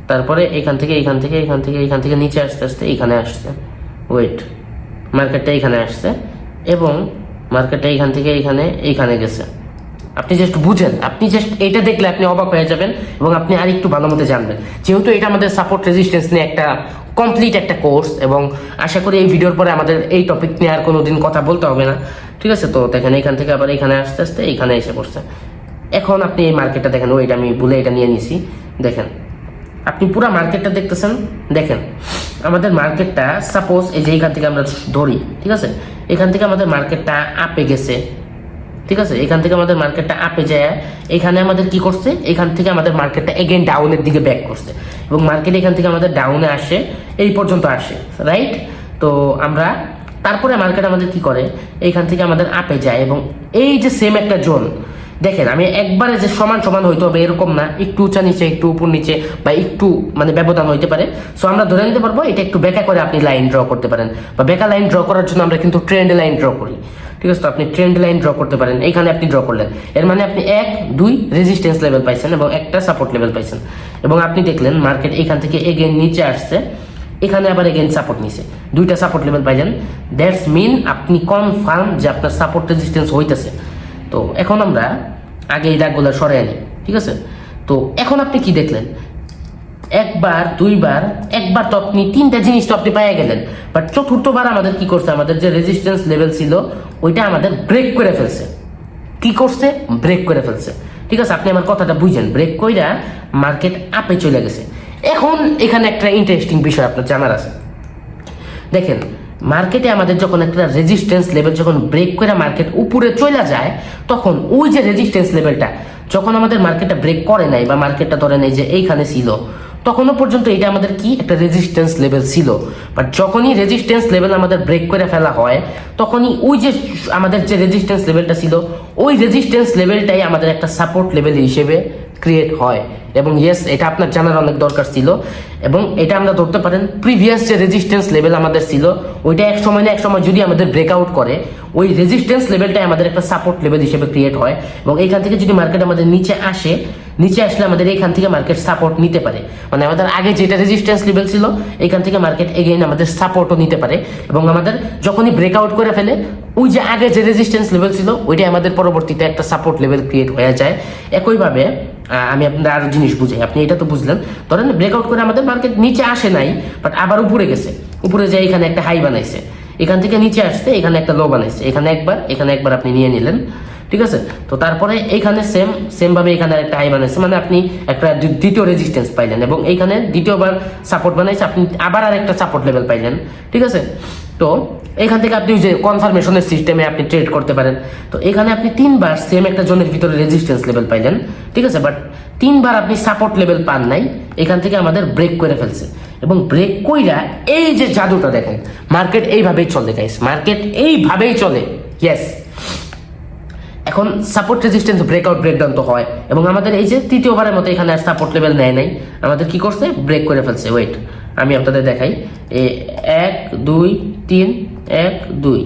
তারপরে এখান থেকে এখান থেকে এখান থেকে এখান থেকে নিচে আসতে আসতে এইখানে আসছে, ওয়েট, মার্কেটটা এইখানে আসছে এবং মার্কেটটা এইখান থেকে এইখানে গেছে। আপনি জাস্ট বুঝেন, আপনি জাস্ট এটা দেখলে আপনি অবাক হয়ে যাবেন এবং আপনি আর একটু ভালো মতো জানবেন। যেহেতু এটা আমাদের সাপোর্ট রেজিস্ট্যান্স নিয়ে একটা কমপ্লিট একটা কোর্স, এবং আশা করি এই ভিডিওর পরে আমাদের এই টপিক নিয়ে আর কোনোদিন কথা বলতে হবে না। ঠিক আছে, তো দেখেন এখান থেকে আবার এখানে আস্তে আস্তে এইখানে এসে পড়ছে। এখন আপনি এই মার্কেটটা দেখেন, ওইটা আমি ভুলে এটা নিয়ে নিছি। দেখেন আপনি পুরো মার্কেটটা দেখতেছেন। দেখেন আমাদের মার্কেটটা সাপোজ এই যে এখান থেকে আমরা ধরি, ঠিক আছে, এখান থেকে আমাদের মার্কেটটা আপে গেছে। ঠিক আছে, এখান থেকে আমাদের মার্কেটটা আপে যায়, এখানে আমাদের কি করছে, এখান থেকে আমাদের মার্কেটটা এগেন ডাউনের দিকে ব্যাক করছে এবং মার্কেট এখান থেকে আমাদের ডাউনে আসে, এই পর্যন্ত আসে, রাইট। তো আমরা তারপরে মার্কেট আমাদের কি করে, এইখান থেকে আমাদের আপে যায় এবং এই যে সেম একটা জোন, দেখেন আমি একবারে যে সমান সমান হইতে হবে এরকম না, একটু উঁচা নিচে একটু উপর নিচে বা একটু মানে ব্যবধান হইতে পারে। সো আমরা ধরে নিতে পারবো এটা একটু বেঁকা করে আপনি লাইন ড্র করতে পারেন, বা বেঁকা লাইন ড্র করার জন্য আমরা কিন্তু ট্রেন্ড লাইন ড্র করি। ঠিক আছে, তো আপনি ট্রেন্ড লাইন ড্র করতে পারেন, এইখানে আপনি ড্র করলেন, এর মানে আপনি 1 2 রেজিস্ট্যান্স লেভেল পাইছেন এবং একটা সাপোর্ট লেভেল পাইছেন। এবং আপনি দেখলেন মার্কেট এখান থেকে এগেন নিচে আসছে, এখানে আবার এগেন সাপোর্ট নিছে, দুইটা সাপোর্ট লেভেল পাইলেন। দ্যাটস মিন আপনি কনফার্ম যে আপনার সাপোর্ট রেজিস্ট্যান্স হইতেছে। তো এখন আমরা আগে এই দাগগুলো সরে আনি। ঠিক আছে, তো এখন আপনি কি দেখলেন, একবার দুইবার, একবার তো আপনি তিনটা জিনিস তো আপনি পেয়ে গেলেন, বাট চতুর্থবার আমাদের কি করছে, আমাদের যে রেজিস্ট্যান্স লেভেল ছিল ওইটা আমাদের ব্রেক করে ফেলছে। কি করছে, ব্রেক করে ফেলছে। ঠিক আছে, আপনি আমার কথাটা বুঝেন, ব্রেক কইরা মার্কেট আপে চলে গেছে। এখন এখানে একটা ইন্টারেস্টিং বিষয় আপনার জানার আছে। দেখেন মার্কেটে আমাদের যখন একটা রেজিস্ট্যান্স লেভেল যখন ব্রেক করে মার্কেট উপরে চলে যায়, তখন ওই যে রেজিস্ট্যান্স লেভেলটা যখন আমাদের মার্কেটটা ব্রেক করে নাই বা মার্কেটটা ধরে নেই যে এইখানে ছিল, তখনও পর্যন্ত এটা আমাদের কি একটা রেজিস্ট্যান্স লেভেল ছিল। বাট যখনই রেজিস্ট্যান্স লেভেল আমাদের ব্রেক করে ফেলা হয়, তখনই ওই যে আমাদের যে রেজিস্ট্যান্স লেভেলটা ছিল ওই রেজিস্ট্যান্স লেভেলটাই আমাদের একটা সাপোর্ট লেভেল হিসেবে ক্রিয়েট হয়। এবং ইয়েস, এটা আপনার জানার অনেক দরকার ছিল। এবং এটা আমরা ধরতে পারেন প্রিভিয়াস যে রেজিস্ট্যান্স লেভেল আমাদের ছিল ওইটা এক সময় না এক সময় যদি আমাদের ব্রেকআউট করে, ওই রেজিস্ট্যান্স লেভেলটাই আমাদের একটা সাপোর্ট লেভেল হিসেবে ক্রিয়েট হয়। এবং এইখান থেকে যদি মার্কেট আমাদের নিচে আসে, নিচে আসলে আমাদের এইখান থেকে মার্কেট সাপোর্ট নিতে পারে, মানে আমাদের আগে যেটা রেজিস্ট্যান্স লেভেল ছিল এইখান থেকে মার্কেট এগেইন আমাদের সাপোর্টও নিতে পারে। এবং আমাদের যখনই ব্রেকআউট করে ফেলে, ওই যে আগে যে রেজিস্ট্যান্স লেভেল ছিল ওইটাই আমাদের পরবর্তীতে একটা সাপোর্ট লেভেল ক্রিয়েট হয়ে যায়। একইভাবে আমি আপনাদের আরো জিনিস বুঝাই, আপনি এটা তো বুঝলেন। ধরেন ব্রেকআউট করে আমাদের মার্কেট নিচে আসে নাই, বাট আবার উপরে গেছে, উপরে যায় এখানে একটা হাই বানাইছে, এখান থেকে নিচে আসছে এখানে একটা লো বানাইছে, এখানে একবার আপনি নিয়ে নিলেন। ঠিক আছে, তো তারপরে এইখানে সেম ভাবে এখানে একটা হাই বানাইছে, মানে আপনি একটা দ্বিতীয় রেজিস্ট্যান্স পাইলেন এবং এইখানে দ্বিতীয়বার সাপোর্ট বানাইছে, আপনি আবার আর একটা সাপোর্ট লেভেল পাইলেন। ঠিক আছে, তো এখান থেকে আপনি যে কনফার্মেশনের সিস্টেমে আপনি ট্রেড করতে পারেন। তো এখানে আপনি 3বার সেম একটা জোনের ভিতরে রেজিস্ট্যান্স লেভেল পাইলেন। ঠিক আছে, বাট 3বার আপনি সাপোর্ট লেভেল পান নাই, এখান থেকে আমাদের ব্রেক করে ফেলছে। এবং ব্রেক কইরা এই যে জাদুটা দেখেন, মার্কেট এইভাবেই চলে গাইস, মার্কেট এইভাবেই চলে। ইয়েস, এখন সাপোর্ট রেজিস্ট্যান্স ব্রেকআউট ব্রেকডাউন তো হয় এবং আমাদের এই যে তৃতীয়বারের মতো এখানে আর সাপোর্ট লেভেল নেয় নাই, আমাদের কি করছে, ব্রেক করে ফেলছে। ওয়েট, আমি আপনাদের দেখাই, 1 2 3 1 2,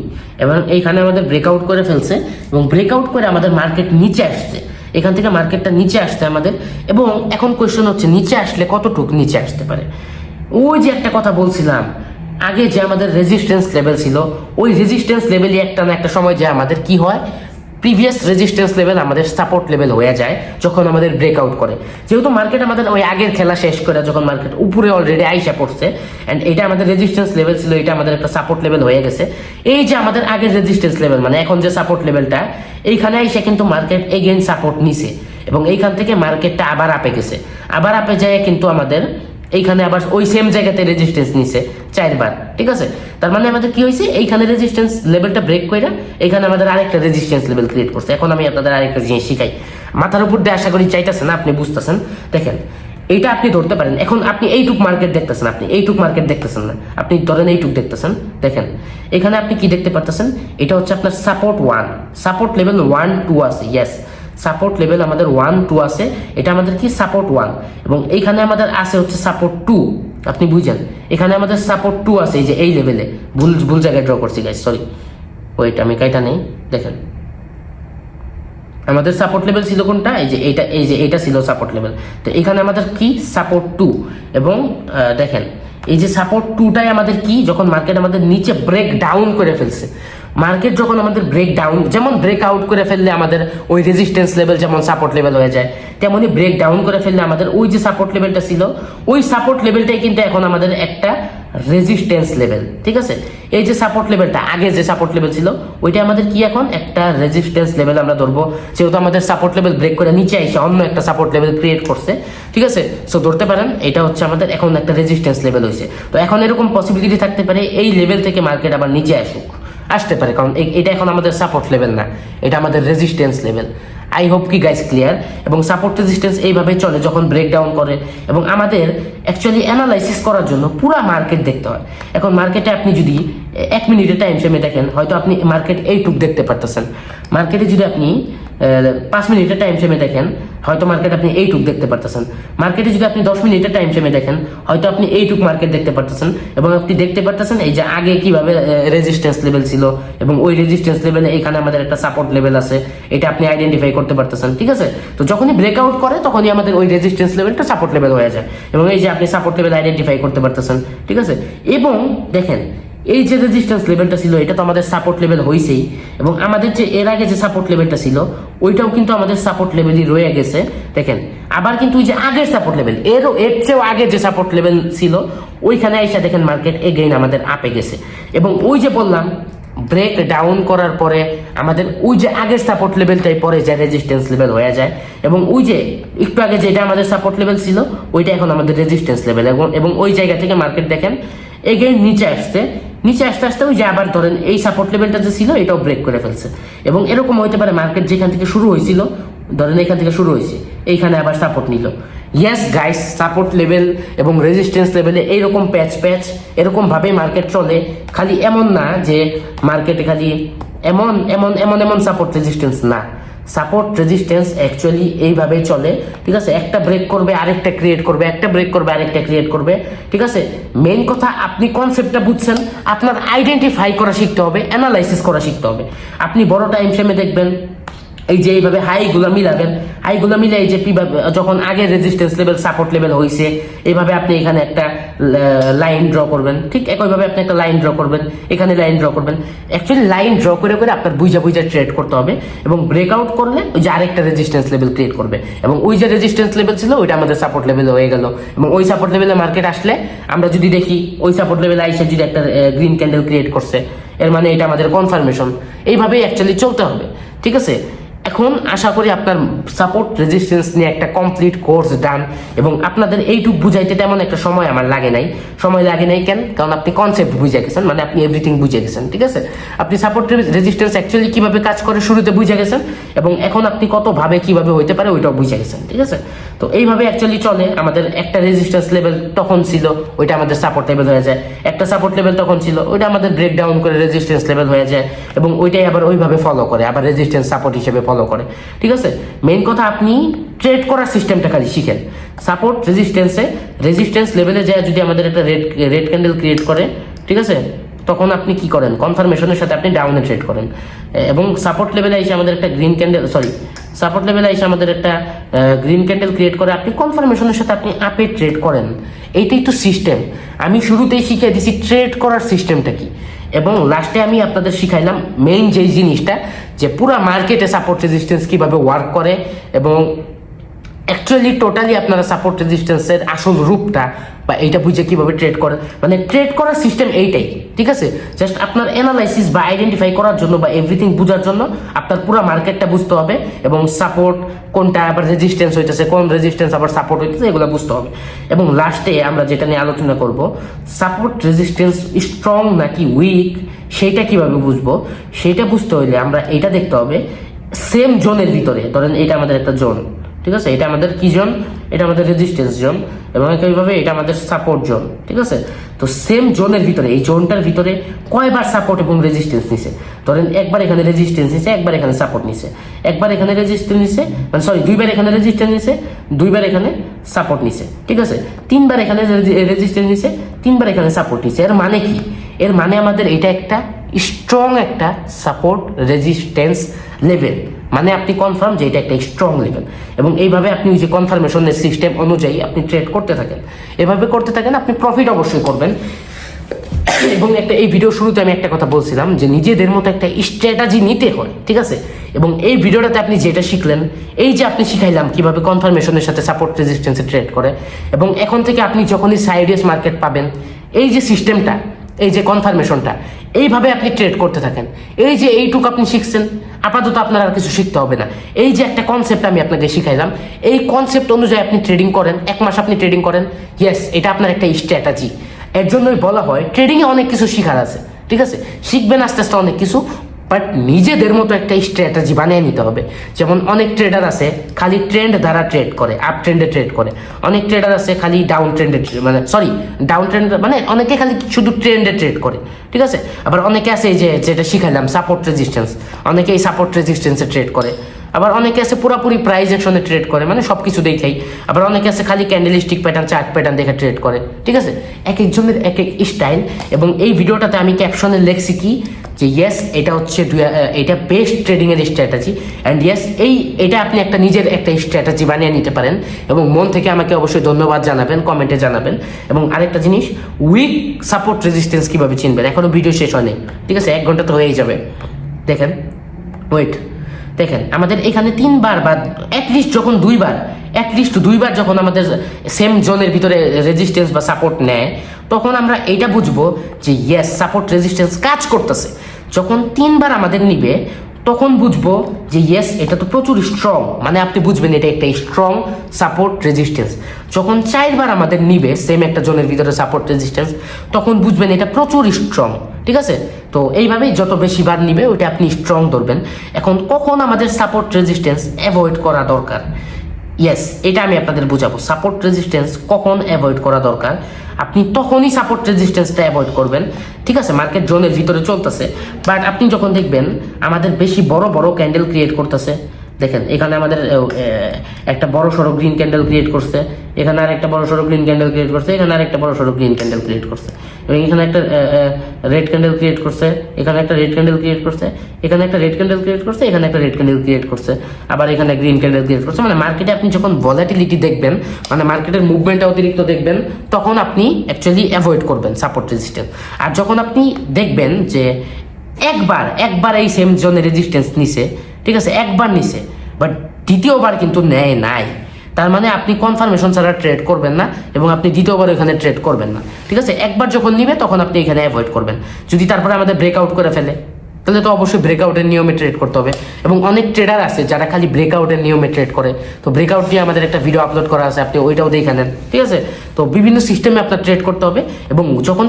এবং এইখানে আমাদের ব্রেকআউট করে ফেলছে এবং ব্রেকআউট করে আমাদের মার্কেট নিচে আসছে, এখান থেকে মার্কেটটা নিচে আসছে আমাদের। এবং এখন কোয়েশ্চেন হচ্ছে নিচে আসলে কতটুকু নিচে আসতে পারে। ওই যে একটা কথা বলছিলাম আগে, যে আমাদের রেজিস্ট্যান্স লেভেল ছিল ওই রেজিস্ট্যান্স লেভেলই একটা না একটা সময় যে আমাদের কি হয়, প্রিভিয়াস রেজিস্ট্যান্স লেভেল আমাদের সাপোর্ট লেভেল হয়ে যায় যখন আমাদের ব্রেকআউট করে। যেহেতু মার্কেট আমাদের ওই আগের খেলা শেষ করে যখন মার্কেট উপরে অলরেডি আইসা পড়ছে, অ্যান্ড এটা আমাদের রেজিস্ট্যান্স লেভেল ছিল, এটা আমাদের একটা সাপোর্ট লেভেল হয়ে গেছে। এই যে আমাদের আগের রেজিস্ট্যান্স লেভেল মানে এখন যে সাপোর্ট লেভেলটা, এইখানে আইসা কিন্তু মার্কেট এগেইন সাপোর্ট নিছে এবং এইখান থেকে মার্কেটটা আবার আপে গেছে, আবার আপে যায় কিন্তু আমাদের এইখানে আবার ওই সেম জায়গাতে রেজিস্ট্যান্স নিছে 4বার। ঠিক আছে, তার মানে আমাদের কি হয়েছে, এইখানে রেজিস্ট্যান্স লেভেলটা ব্রেক করে এখানে আমাদের আরেকটা রেজিস্ট্যান্স লেভেল ক্রিয়েট করছে। এখন আমি আপনাদের আরেকটা জিনিস শিখাই, মাথার উপর দিয়ে আশা করি চাইতেছেন না, আপনি বুঝতেছেন। দেখেন এইটা আপনি ধরতে পারেন, এখন আপনি এইটুক মার্কেট দেখতেছেন, আপনি এইটুক মার্কেট দেখতেছেন না, আপনি ধরেন এইটুক দেখতেছেন। দেখেন এখানে আপনি কি দেখতে পারতেছেন, এটা হচ্ছে আপনার সাপোর্ট 1, সাপোর্ট লেভেল 1 2 আছে। ইয়েস, সাপোর্ট লেভেল আমাদের 1 2 আছে, এটা আমাদের কি সাপোর্ট 1, এবং এইখানে আমাদের আছে হচ্ছে সাপোর্ট 2। আপনি বুঝেন, এখানে আমাদের সাপোর্ট 2 আছে, এই যে এই লেভেলে, ভুল জায়গায় ড্র করছি গাইস, সরি, ওয়েট আমি কাইটা নেই, দেখেন আমাদের সাপোর্ট লেভেল ছিল কোনটা, এই যে এইটা ছিল সাপোর্ট লেভেল। তো এখানে আমাদের কি সাপোর্ট 2, এবং দেখেন এই যে সাপোর্ট 2টাই আমাদের কি, যখন মার্কেট আমাদের নিচে ব্রেক ডাউন করে ফেলছে, মার্কেট যখন আমাদের ব্রেক ডাউন, যেমন ব্রেক আউট করে ফেললে আমাদের ওই রেজিস্ট্যান্স লেভেল যেমন সাপোর্ট লেভেল হয়ে যায়, তেমনই ব্রেক ডাউন করে ফেললে আমাদের ওই যে সাপোর্ট লেভেলটা ছিল, ওই সাপোর্ট লেভেলটাই কিন্তু এখন আমাদের একটা রেজিস্ট্যান্স লেভেল। ঠিক আছে, এই যে সাপোর্ট লেভেলটা, আগে যে সাপোর্ট লেভেল ছিল ওইটা আমাদের কি এখন একটা রেজিস্ট্যান্স লেভেল আমরা ধরবো, যেহেতু আমাদের সাপোর্ট লেভেল ব্রেক করে নিচে এসে অন্য একটা সাপোর্ট লেভেল ক্রিয়েট করছে। ঠিক আছে, সো ধরতে পারেন এটা হচ্ছে আমাদের এখন একটা রেজিস্ট্যান্স লেভেল হয়েছে। তো এখন এরকম পসিবিলিটি থাকতে পারে এই লেভেল থেকে মার্কেট আবার নিচে আসতে পারে, কারণ এটা এখন আমাদের সাপোর্ট লেভেল না, এটা আমাদের রেজিস্ট্যান্স লেভেল। আই হোপ কি গাইস ক্লিয়ার। এবং সাপোর্ট রেজিস্ট্যান্স এইভাবে চলে যখন ব্রেকডাউন করে, এবং আমাদের অ্যাকচুয়ালি অ্যানালাইসিস করার জন্য পুরা মার্কেট দেখতে হয়। এখন মার্কেটে আপনি যদি 1 মিনিটের টাইম ফ্রেমে দেখেন, হয়তো আপনি মার্কেট এইটুক দেখতে পারতেছেন। মার্কেটে যদি আপনি 5 মিনিটের টাইম ফ্রেমে দেখেন, হয়তো মার্কেট আপনি এইটুক দেখতে পারতেছেন। মার্কেটে যদি আপনি 10 মিনিটের টাইম ফ্রেমে দেখেন, হয়তো আপনি এইটুক মার্কেট দেখতে পারতেছেন, এবং আপনি দেখতে পারতেছেন এই যে আগে কিভাবে রেজিস্ট্যান্স লেভেল ছিল, এবং ওই রেজিস্ট্যান্স লেভেলে এখানে আমাদের একটা সাপোর্ট লেভেল আছে, এটা আপনি আইডেন্টিফাই করতে পারতেছেন। ঠিক আছে, তো যখনই ব্রেকআউট করে তখনই আমাদের ওই রেজিস্ট্যান্স লেভেলটা সাপোর্ট লেভেল হয়ে যায়, এবং এই যে আপনি সাপোর্ট লেভেল আইডেন্টিফাই করতে পারতেছেন। ঠিক আছে, এবং দেখেন এই যে রেজিস্ট্যান্স লেভেলটা ছিল এটা তো আমাদের সাপোর্ট লেভেল হয়েছেই, এবং আমাদের যে এর আগে যে সাপোর্ট লেভেলটা ছিল ওইটাও কিন্তু আমাদের সাপোর্ট লেভেলই রয়ে গেছে। দেখেন আবার কিন্তু ওই যে আগের সাপোর্ট লেভেল, এর চেয়েও আগে যে সাপোর্ট লেভেল ছিল ওইখানে এসে দেখেন মার্কেট এগেইন আমাদের আপে গেছে, এবং ওই যে বললাম ব্রেক ডাউন করার পরে আমাদের ওই যে আগের সাপোর্ট লেভেলটাই পরে যে রেজিস্ট্যান্স লেভেল হয়ে যায়, এবং ওই যে একটু আগে যেটা আমাদের সাপোর্ট লেভেল ছিল ওইটা এখন আমাদের রেজিস্ট্যান্স লেভেল, এবং ওই জায়গা থেকে মার্কেট দেখেন এগেইন নিচে আস্তে আস্তে ওই যে আবার ধরেন এই সাপোর্ট লেভেলটা যে ছিল এটাও ব্রেক করে ফেলছে। এবং এরকম হইতে পারে মার্কেট যেখান থেকে শুরু হয়েছিল, ধরেন এখান থেকে শুরু হয়েছে, এইখানে আবার সাপোর্ট নিল। ইয়েস গাইস, সাপোর্ট লেভেল এবং রেজিস্ট্যান্স লেভেলে এইরকম প্যাচ এরকম ভাবে মার্কেট চলে। খালি এমন না যে মার্কেটে খালি এমন সাপোর্ট রেজিস্ট্যান্স না, সাপোর্ট রেজিস্ট্যান্স অ্যাকচুয়ালি এইভাবেই চলে। ঠিক আছে, একটা ব্রেক করবে আরেকটা ক্রিয়েট করবে, একটা ব্রেক করবে আরেকটা ক্রিয়েট করবে। ঠিক আছে, মেইন কথা আপনি কনসেপ্টটা বুঝছেন, আপনার আইডেন্টিফাই করা শিখতে হবে, অ্যানালাইসিস করা শিখতে হবে। আপনি বড় টাইম ফ্রেমে দেখবেন এই যে এইভাবে হাইগুলো মিলাবেন, হাইগুলো মিলে এই যে যখন আগে রেজিস্ট্যান্স লেভেল সাপোর্ট লেভেল হয়েছে এইভাবে আপনি এখানে একটা লাইন ড্র করবেন। ঠিক একইভাবে আপনি একটা লাইন ড্র করবেন, এখানে লাইন ড্র করবেন। অ্যাকচুয়ালি লাইন ড্র করে আপনার বুঝা ট্রেড করতে হবে, এবং ব্রেকআউট করলে ওই যে আরেকটা রেজিস্ট্যান্স লেভেল ক্রিয়েট করবে, এবং ওই যে রেজিস্ট্যান্স লেভেল ছিল ওইটা আমাদের সাপোর্ট লেভেল হয়ে গেল। এবং ওই সাপোর্ট লেভেলে মার্কেট আসলে আমরা যদি দেখি ওই সাপোর্ট লেভেল আইসে যদি একটা গ্রিন ক্যান্ডেল ক্রিয়েট করছে, এর মানে এটা আমাদের কনফার্মেশন। এইভাবেই অ্যাকচুয়ালি চলতে হবে। ঠিক আছে, এখন আশা করি আপনার সাপোর্ট রেজিস্ট্যান্স নিয়ে একটা কমপ্লিট কোর্স ডান, এবং আপনাদের এইটুক বুঝাইতে তেমন একটা সময় আমার লাগে নাই। কেন? কারণ আপনি কনসেপ্ট বুঝে গেছেন, মানে আপনি এভরিথিং বুঝে গেছেন। ঠিক আছে, আপনি সাপোর্ট রেজিস্ট্যান্স অ্যাকচুয়ালি কিভাবে কাজ করে শুরুতে বুঝে গেছেন, এবং এখন আপনি কতভাবে কিভাবে হইতে পারে ওইটাও বুঝে গেছেন। ঠিক আছে, তো এইভাবে অ্যাকচুয়ালি চলে। আমাদের একটা রেজিস্ট্যান্স লেভেল তখন ছিল ওইটা আমাদের সাপোর্ট লেভেল হয়ে যায়, একটা সাপোর্ট লেভেল তখন ছিল ওইটা আমাদের ব্রেকডাউন করে রেজিস্ট্যান্স লেভেল হয়ে যায়, এবং ওইটাই আবার ওইভাবে ফলো করে, আবার রেজিস্ট্যান্স সাপোর্ট হিসেবে ফলো করে। ঠিক আছে, মেইন কথা আপনি ট্রেড করার সিস্টেমটা খালি শিখেন। সাপোর্ট রেজিস্ট্যান্স লেভেলে যায় যদি আমাদের একটা রেড ক্যান্ডেল ক্রিয়েট করে, ঠিক আছে, তখন আপনি কি করেন, কনফার্মেশনের সাথে আপনি ডাউনে ট্রেড করেন, এবং সাপোর্ট লেভেলে এসে আমাদের একটা সাপোর্ট লেভেলে এসে আমাদের একটা গ্রিন ক্যান্ডেল ক্রিয়েট করে আপনি কনফার্মেশনের সাথে আপনি আপে ট্রেড করেন। এইটাই তো সিস্টেম। আমি শুরুতেই শিখিয়ে দিছি ট্রেড করার সিস্টেমটা কি, এবং লাস্টে আমি আপনাদের শিখাইলাম মেইন যেই জিনিসটা, যে পুরো মার্কেটে সাপোর্ট রেজিস্ট্যান্স কিভাবে ওয়ার্ক করে, এবং অ্যাকচুয়ালি টোটালি আপনারা সাপোর্ট রেজিস্ট্যান্সের আসল রূপটা বা এইটা বুঝে কিভাবে ট্রেড করে, মানে ট্রেড করার সিস্টেম এইটাই। ঠিক আছে, জাস্ট আপনার অ্যানালাইসিস বা আইডেন্টিফাই করার জন্য বা এভরিথিং বোঝার জন্য আপনার পুরো মার্কেটটা বুঝতে হবে, এবং সাপোর্ট কোনটা আবার রেজিস্ট্যান্স হইতেছে, কোন রেজিস্ট্যান্স আবার সাপোর্ট হইতেছে, এগুলো বুঝতে হবে। এবং লাস্টে আমরা যেটা নিয়ে আলোচনা করব, সাপোর্ট রেজিস্ট্যান্স স্ট্রং নাকি উইক সেইটা কিভাবে বুঝবো, সেইটা বুঝতে হইলে আমরা এইটা দেখতে হবে সেম জোনের ভিতরে। ধরেন এটা আমাদের একটা জোন, ঠিক ঠিক আছে, এটা আমাদের কি জোন, এটা আমাদের রেজিস্ট্যান্স জোন, এবং একইভাবে এটা আমাদের সাপোর্ট জোন। ঠিক আছে, তো সেম জোনের ভিতরে এই জোনটার ভিতরে কয়বার সাপোর্ট এবং রেজিস্ট্যান্স নিছে, ধরেন একবার এখানে রেজিস্ট্যান্স নিছে, একবার এখানে সাপোর্ট নিছে, একবার এখানে রেজিস্ট্যান্স নিছে, মানে সরি দুইবার এখানে রেজিস্ট্যান্স নিছে, দুইবার এখানে সাপোর্ট নিছে। ঠিক আছে, তিনবার এখানে রেজিস্ট্যান্স নিছে, তিনবার এখানে সাপোর্ট নিছে। এর মানে কি, এর মানে আমাদের এটা একটা স্ট্রং একটা সাপোর্ট রেজিস্ট্যান্স লেভেল, মানে আপনি কনফার্ম যে এটা একটা স্ট্রং লেভেল। এবং এইভাবে আপনি ওই যে কনফার্মেশনের সিস্টেম অনুযায়ী আপনি ট্রেড করতে থাকেন, এভাবে করতে থাকেন, আপনি প্রফিট অবশ্যই করবেন। এবং একটা এই ভিডিও শুরুতে আমি একটা কথা বলছিলাম যে নিজেদের মতো একটা স্ট্র্যাটেজি নিতে হয়। ঠিক আছে, এবং এই ভিডিওটাতে আপনি যেটা শিখলেন, এই যে আপনি শিখাইলাম কিভাবে কনফার্মেশনের সাথে সাপোর্ট রেজিস্ট্যান্সে ট্রেড করে, এবং এখন থেকে আপনি যখনই সাইডওয়েজ মার্কেট পাবেন, এই যে সিস্টেমটা, এই যে কনফার্মেশনটা, এইভাবে আপনি ট্রেড করতে থাকেন। এই যে এইটুকু আপনি শিখছেন, আপাতত আপনার আর কিছু শিখতে হবে না। এই যে একটা কনসেপ্ট আমি আপনাকে শিখাইলাম, এই কনসেপ্ট অনুযায়ী আপনি ট্রেডিং করেন, 1 মাস আপনি ট্রেডিং করেন, ইয়েস এটা আপনার একটা স্ট্র্যাটেজি। এর জন্যই বলা হয় ট্রেডিংয়ে অনেক কিছু শিখার আছে। ঠিক আছে, শিখবেন আস্তে আস্তে অনেক কিছু, বাট নিজেদের মতো একটা স্ট্র্যাটেজি বানিয়ে নিতে হবে। যেমন অনেক ট্রেডার আছে খালি ট্রেন্ড দ্বারা ট্রেড করে, আপ ট্রেন্ডে ট্রেড করে। অনেক ট্রেডার আছে খালি ডাউন ট্রেন্ডে, মানে সরি ডাউন ট্রেন্ড মানে অনেকে খালি শুধু ট্রেন্ডে ট্রেড করে। ঠিক আছে, আবার অনেকে আছে এই যে যেটা শিখাইলাম সাপোর্ট রেজিস্ট্যান্স, অনেকে এই সাপোর্ট রেজিস্ট্যান্সে ট্রেড করে। আবার অনেকে আছে পুরোপুরি প্রাইস অ্যাকশনে ট্রেড করে, মানে সব কিছু দেখেই। আবার অনেকে আছে খালি ক্যান্ডেলস্টিক প্যাটার্ন, চার্ট প্যাটার্ন দেখে ট্রেড করে। ঠিক আছে, এক একজনের এক এক স্টাইল। এবং এই ভিডিওটাতে আমি ক্যাপশনে লিখছি কি যে ইয়েস এটা হচ্ছে এটা বেস্ট ট্রেডিংয়ের স্ট্র্যাটেজি, অ্যান্ড ইয়েস এটা আপনি একটা নিজের একটা স্ট্র্যাটেজি বানিয়ে নিতে পারেন। এবং মন থেকে আমাকে অবশ্যই ধন্যবাদ জানাবেন, কমেন্টে জানাবেন। এবং আরেকটা জিনিস, উইক সাপোর্ট রেজিস্ট্যান্স কীভাবে চিনবেন, এখনও ভিডিও শেষ হয়নি। ঠিক আছে, 1 ঘন্টা তো হয়েই যাবে। দেখেন ওয়েট, দেখেন আমাদের এখানে 3বার বা অ্যাটলিস্ট দুইবার যখন আমাদের সেম জোনের ভিতরে রেজিস্ট্যান্স বা সাপোর্ট নেয়, তখন আমরা এইটা বুঝবো যে ইয়েস সাপোর্ট রেজিস্ট্যান্স কাজ করতেছে। যখন 3বার আমাদের নিবে, তখন বুঝবো যে ইয়েস এটা তো প্রচুর স্ট্রং, মানে আপনি বুঝবেন এটা একটা স্ট্রং সাপোর্ট রেজিস্ট্যান্স। যখন 4বার আমাদের নিবে সেম একটা জোনের ভিতরে সাপোর্ট রেজিস্ট্যান্স, তখন বুঝবেন এটা প্রচুর স্ট্রং। ঠিক আছে, তো এইভাবেই যত বেশি বার নিবে ওইটা আপনি স্ট্রং ধরবেন। এখন কখন আমাদের সাপোর্ট রেজিস্ট্যান্স অ্যাভয়েড করা দরকার, ইয়েস এটা আমি আপনাদের বুঝাবো। সাপোর্ট রেজিস্ট্যান্স কখন অ্যাভয়েড করা দরকার, আপনি তখনই সাপোর্ট রেজিস্ট্যান্সটা অ্যাভয়েড করবেন। ঠিক আছে, মার্কেট জোনের ভিতরে চলতেছে, বাট আপনি যখন দেখবেন আমাদের বেশি বড় বড় ক্যান্ডেল ক্রিয়েট করতেছে, দেখেন এখানে আমাদের একটা বড় সড়ো গ্রিন ক্যান্ডেল ক্রিয়েট করছে, এখানে আর একটা বড় সড়ো গ্রিন ক্যান্ডেল ক্রিয়েট করছে, এখানে আর একটা বড় সড়ো গ্রিন ক্যান্ডেল ক্রিয়েট করছে, এবং এখানে একটা রেড ক্যান্ডেল ক্রিয়েট করছে, এখানে একটা রেড ক্যান্ডেল ক্রিয়েট করছে, এখানে একটা রেড ক্যান্ডেল ক্রিয়েট করছে, এখানে একটা রেড ক্যান্ডেল ক্রিয়েট করছে, আবার এখানে গ্রিন ক্যান্ডেল ক্রিয়েট করছে। মানে মার্কেটে আপনি যখন ভলাটিলিটি দেখবেন, মানে মার্কেটের মুভমেন্টটা অতিরিক্ত দেখবেন, তখন আপনি অ্যাকচুয়ালি অ্যাভয়েড করবেন সাপোর্ট রেজিস্ট্যান্স। আর যখন আপনি দেখবেন যে একবার এই সেম জোনে রেজিস্ট্যান্স নিছে, ঠিক আছে একবার নিছে, বাট দ্বিতীয়বার কিন্তু নেয় নাই, তার মানে আপনি কনফার্মেশন ছাড়া ট্রেড করবেন না, এবং আপনি দ্বিতীয়বার এখানে ট্রেড করবেন না। ঠিক আছে, একবার যখন নিবে তখন আপনি এখানে অ্যাভয়েড করবেন। যদি তারপরে আমাদের ব্রেকআউট করে ফেলে, তাহলে তো অবশ্যই ব্রেকআউটের নিয়মে ট্রেড করতে হবে। এবং অনেক ট্রেডার আছে যারা খালি ব্রেকআউটের নিয়মে ট্রেড করে, তো ব্রেকআউট নিয়ে আমাদের একটা ভিডিও আপলোড করা আছে, আপনি ওইটাও দেখে নেন। ঠিক আছে, তো বিভিন্ন সিস্টেমে আপনার ট্রেড করতে হবে, এবং যখন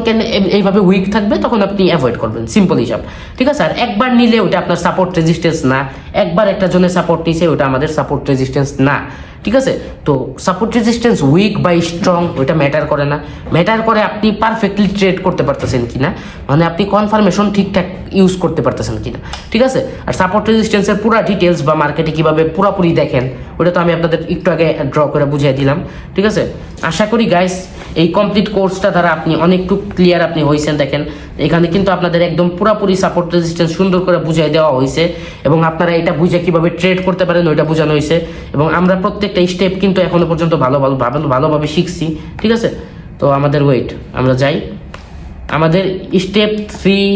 এইভাবে উইক থাকবে তখন আপনি অ্যাভয়েড করবেন, সিম্পল হিসাব। ঠিক আছে, আর একবার নিলে ওইটা আপনার সাপোর্ট রেজিস্ট্যান্স না, একবার একটা জনের সাপোর্ট নিছে ওইটা আমাদের সাপোর্ট রেজিস্ট্যান্স না। ঠিক আছে, তো সাপোর্ট রেজিস্ট্যান্স উইক বা স্ট্রং ওইটা ম্যাটার করে না, ম্যাটার করে আপনি পারফেক্টলি ট্রেড করতে পারতেছেন কিনা, মানে আপনি কনফার্মেশন ঠিকঠাক ইউজ করতে পারতেছেন কিনা। ঠিক আছে, আর সাপোর্ট রেজিস্ট্যান্সের পুরো ডিটেলস বা মার্কেটে কিভাবে পুরোপুরি দেখেন ওটা তো আমি আপনাদের একটু আগে ড্র করে বুঝিয়ে দিলাম। ঠিক আছে, আশা করি গাইস এই কমপ্লিট কোর্সটা দ্বারা আপনি অনেকটু ক্লিয়ার আপনি হয়েছেন। দেখেন এখানে কিন্তু আপনাদের একদম পুরোপুরি সাপোর্ট রেজিস্ট্যান্স সুন্দর করে বুঝিয়ে দেওয়া হয়েছে, এবং আপনারা এটা বুঝে কিভাবে ট্রেড করতে পারেন ওইটা বোঝানো হয়েছে, এবং আমরা প্রত্যেকটা স্টেপ কিন্তু এখনো পর্যন্ত ভালোভাবে শিখছি। ঠিক আছে, তো আমাদের ওয়েট আমরা যাই, আমাদের স্টেপ 3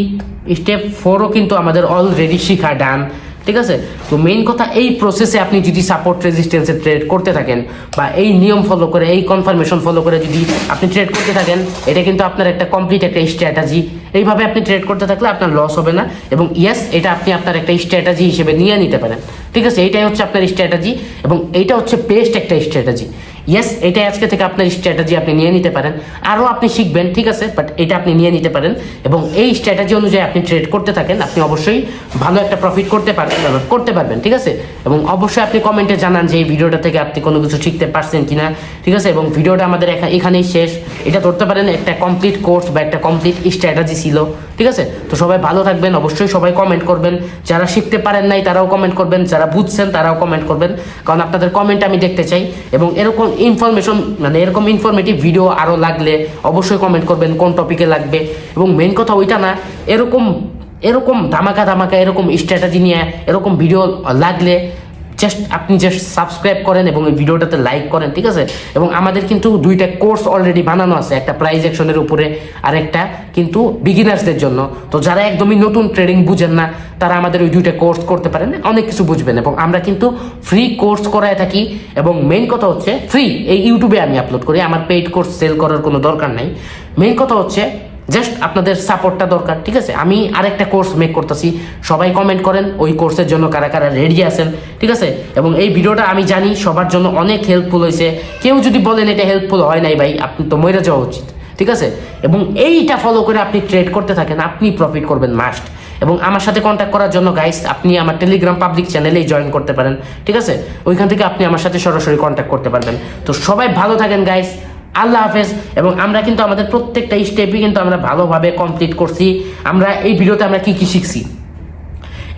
স্টেপ 4ও কিন্তু আমাদের অলরেডি শিখা ডান। ঠিক আছে, তো মেইন কথা এই প্রসেসে আপনি যদি সাপোর্ট রেজিস্ট্যান্সে ট্রেড করতে থাকেন, বা এই নিয়ম ফলো করে এই কনফার্মেশন ফলো করে যদি আপনি ট্রেড করতে থাকেন, এটা কিন্তু আপনার একটা কমপ্লিট একটা স্ট্র্যাটেজি। এইভাবে আপনি ট্রেড করতে থাকলে আপনার লস হবে না, এবং ইয়েস এটা আপনি আপনার একটা স্ট্র্যাটেজি হিসেবে নিয়ে নিতে পারেন। ঠিক আছে, এইটাই হচ্ছে আপনার স্ট্র্যাটেজি, এবং এইটা হচ্ছে বেস্ট একটা স্ট্র্যাটেজি। ইয়েস, এটাই আজকে থেকে আপনার স্ট্র্যাটেজি আপনি নিয়ে নিতে পারেন। আরও আপনি শিখবেন, ঠিক আছে, বাট এটা আপনি নিয়ে নিতে পারেন এবং এই স্ট্র্যাটেজি অনুযায়ী আপনি ট্রেড করতে থাকেন, আপনি অবশ্যই ভালো একটা প্রফিট করতে পারবেন, ঠিক আছে। এবং অবশ্যই আপনি কমেন্টে জানান যে এই ভিডিওটা থেকে আপনি কোনো কিছু শিখতে পারছেন কিনা, ঠিক আছে। এবং ভিডিওটা আমাদের এখানেই শেষ। এটা ধরতে পারেন একটা কমপ্লিট কোর্স বা একটা কমপ্লিট স্ট্র্যাটেজি ছিল, ঠিক আছে। তো সবাই ভালো থাকবেন, অবশ্যই সবাই কমেন্ট করবেন, যারা শিখতে পারেন নাই তারাও কমেন্ট করবেন, যারা বুঝছেন তারাও কমেন্ট করবেন, কারণ আপনাদের কমেন্ট আমি দেখতে চাই। এবং এরকম ইনফরমেশন মানে এরকম ইনফরমেটিভ ভিডিও আরও লাগলে অবশ্যই কমেন্ট করবেন কোন টপিকে লাগবে। এবং মেন কথা ওইটা না, এরকম ধামাকা এরকম স্ট্র্যাটেজি নিয়ে এরকম ভিডিও লাগলে আপনি জাস্ট সাবস্ক্রাইব করেন এবং এই ভিডিওটাতে লাইক করেন, ঠিক আছে। এবং আমাদের কিন্তু দুইটা কোর্স অলরেডি বানানো আছে, একটা প্রাইজ অ্যাকশনের উপরে আর একটা কিন্তু বিগিনার্সদের জন্য। তো যারা একদমই নতুন ট্রেডিং বুঝেন না তারা আমাদের ওই দুইটা কোর্স করতে পারেন, অনেক কিছু বুঝবেন। এবং আমরা কিন্তু ফ্রি কোর্স করায় থাকি এবং মেইন কথা হচ্ছে ফ্রি, এই ইউটিউবে আমি আপলোড করি, আমার পেইড কোর্স সেল করার কোনো দরকার নাই। মেইন কথা হচ্ছে জাস্ট আপনাদের সাপোর্টটা দরকার, ঠিক আছে। আমি আরেকটা কোর্স মেক করতেছি, সবাই কমেন্ট করেন ওই কোর্সের জন্য কারা কারা রেডি আছেন, ঠিক আছে। এবং এই ভিডিওটা আমি জানি সবার জন্য অনেক হেল্পফুল হয়েছে। কেউ যদি বলেন এটা হেল্পফুল হয় নাই ভাই, আপনি তো মরে যাওয়া উচিত, ঠিক আছে। এবং এইটা ফলো করে আপনি ট্রেড করতে থাকেন, আপনি প্রফিট করবেন মাস্ট। এবং আমার সাথে কন্ট্যাক্ট করার জন্য গাইস আপনি আমার টেলিগ্রাম পাবলিক চ্যানেলেই জয়েন করতে পারেন, ঠিক আছে। ওইখান থেকে আপনি আমার সাথে সরাসরি কন্ট্যাক্ট করতে পারবেন। তো সবাই ভালো থাকেন গাইস, আল্লাহ হাফেজ। এবং আমরা কিন্তু আমাদের প্রত্যেকটা স্টেপই কিন্তু আমরা ভালোভাবে কমপ্লিট করছি। আমরা এই ভিডিওতে আমরা কি কি শিখছি,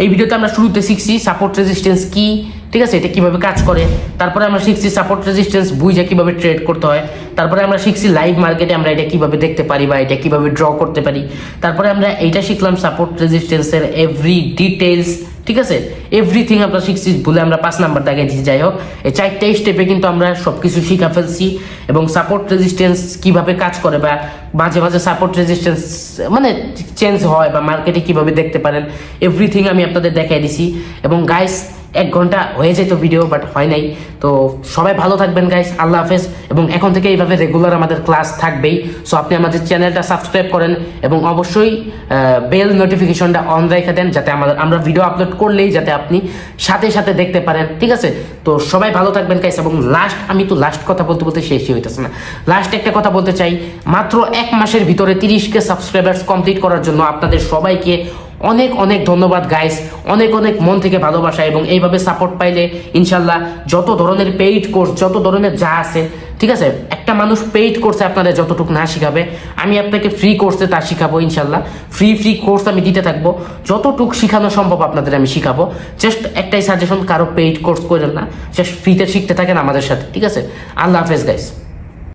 এই ভিডিওতে আমরা শুরুতে শিখছি সাপোর্ট রেজিস্ট্যান্স কি, ঠিক আছে, এটা কিভাবে কাজ করে। তারপরে আমরা শিখছি সাপোর্ট রেজিস্ট্যান্স বুঝে কিভাবে ট্রেড করতে হয়। তারপরে আমরা শিখছি লাইভ মার্কেটে আমরা এটা কিভাবে দেখতে পারি বা এটা কিভাবে ড্র করতে পারি। তারপরে আমরা এইটা শিখলাম সাপোর্ট রেজিস্ট্যান্সের এভরি ডিটেলস, ঠিক আছে, এভরিথিং আমরা শিখছি, বলে আমরা 5 নাম্বার দাগে দিচ্ছি। যাই হোক, এই 4টা স্টেপে কিন্তু আমরা সব কিছু শিখা ফেলছি। এবং সাপোর্ট রেজিস্ট্যান্স কিভাবে কাজ করে বা মাঝে মাঝে সাপোর্ট রেজিস্ট্যান্স মানে চেঞ্জ হয় বা মার্কেটে কিভাবে দেখতে পারেন, এভরিথিং আমি আপনাদের দেখাই দিছি। এবং গাইস 1 ঘন্টা হয়ে যেত ভিডিও, বাট হয় নাই। তো সবাই ভালো থাকবেন গাইস, আল্লাহ হাফেজ। এবং এখন থেকে এইভাবে রেগুলার আমাদের ক্লাস থাকবেই। সো আপনি আমাদের চ্যানেলটা সাবস্ক্রাইব করেন এবং অবশ্যই বেল নোটিফিকেশনটা অন রেখে দেন, যাতে আমরা ভিডিও আপলোড করলেই যাতে আপনি সাথে সাথে দেখতে পারেন, ঠিক আছে। তো সবাই ভালো থাকবেন গাইস। এবং আমি তো লাস্ট কথা বলতে শেষই হইতেছে না, লাস্ট একটা কথা বলতে চাই, মাত্র 1 মাসের ভিতরে 30K সাবস্ক্রাইবার্স কমপ্লিট করার জন্য আপনাদের সবাইকে অনেক অনেক ধন্যবাদ গাইস, অনেক অনেক মন থেকে ভালোবাসা। এবং এইভাবে সাপোর্ট পাইলে ইনশাল্লাহ যত ধরনের পেইড কোর্স, যত ধরনের যা আছে, ঠিক আছে, একটা মানুষ পেইড কোর্সে আপনাদের যতটুকু না শিখাবে, আমি আপনাকে ফ্রি কোর্সে তা শিখাবো ইনশাল্লাহ। ফ্রি কোর্স আমি দিতে থাকবো, যতটুকু শিখানো সম্ভব আপনাদের আমি শিখাবো। জাস্ট একটাই সাজেশন, কারো পেইড কোর্স করেন না, জাস্ট ফ্রিতে শিখতে থাকেন আমাদের সাথে, ঠিক আছে। আল্লাহ হাফেজ গাইস।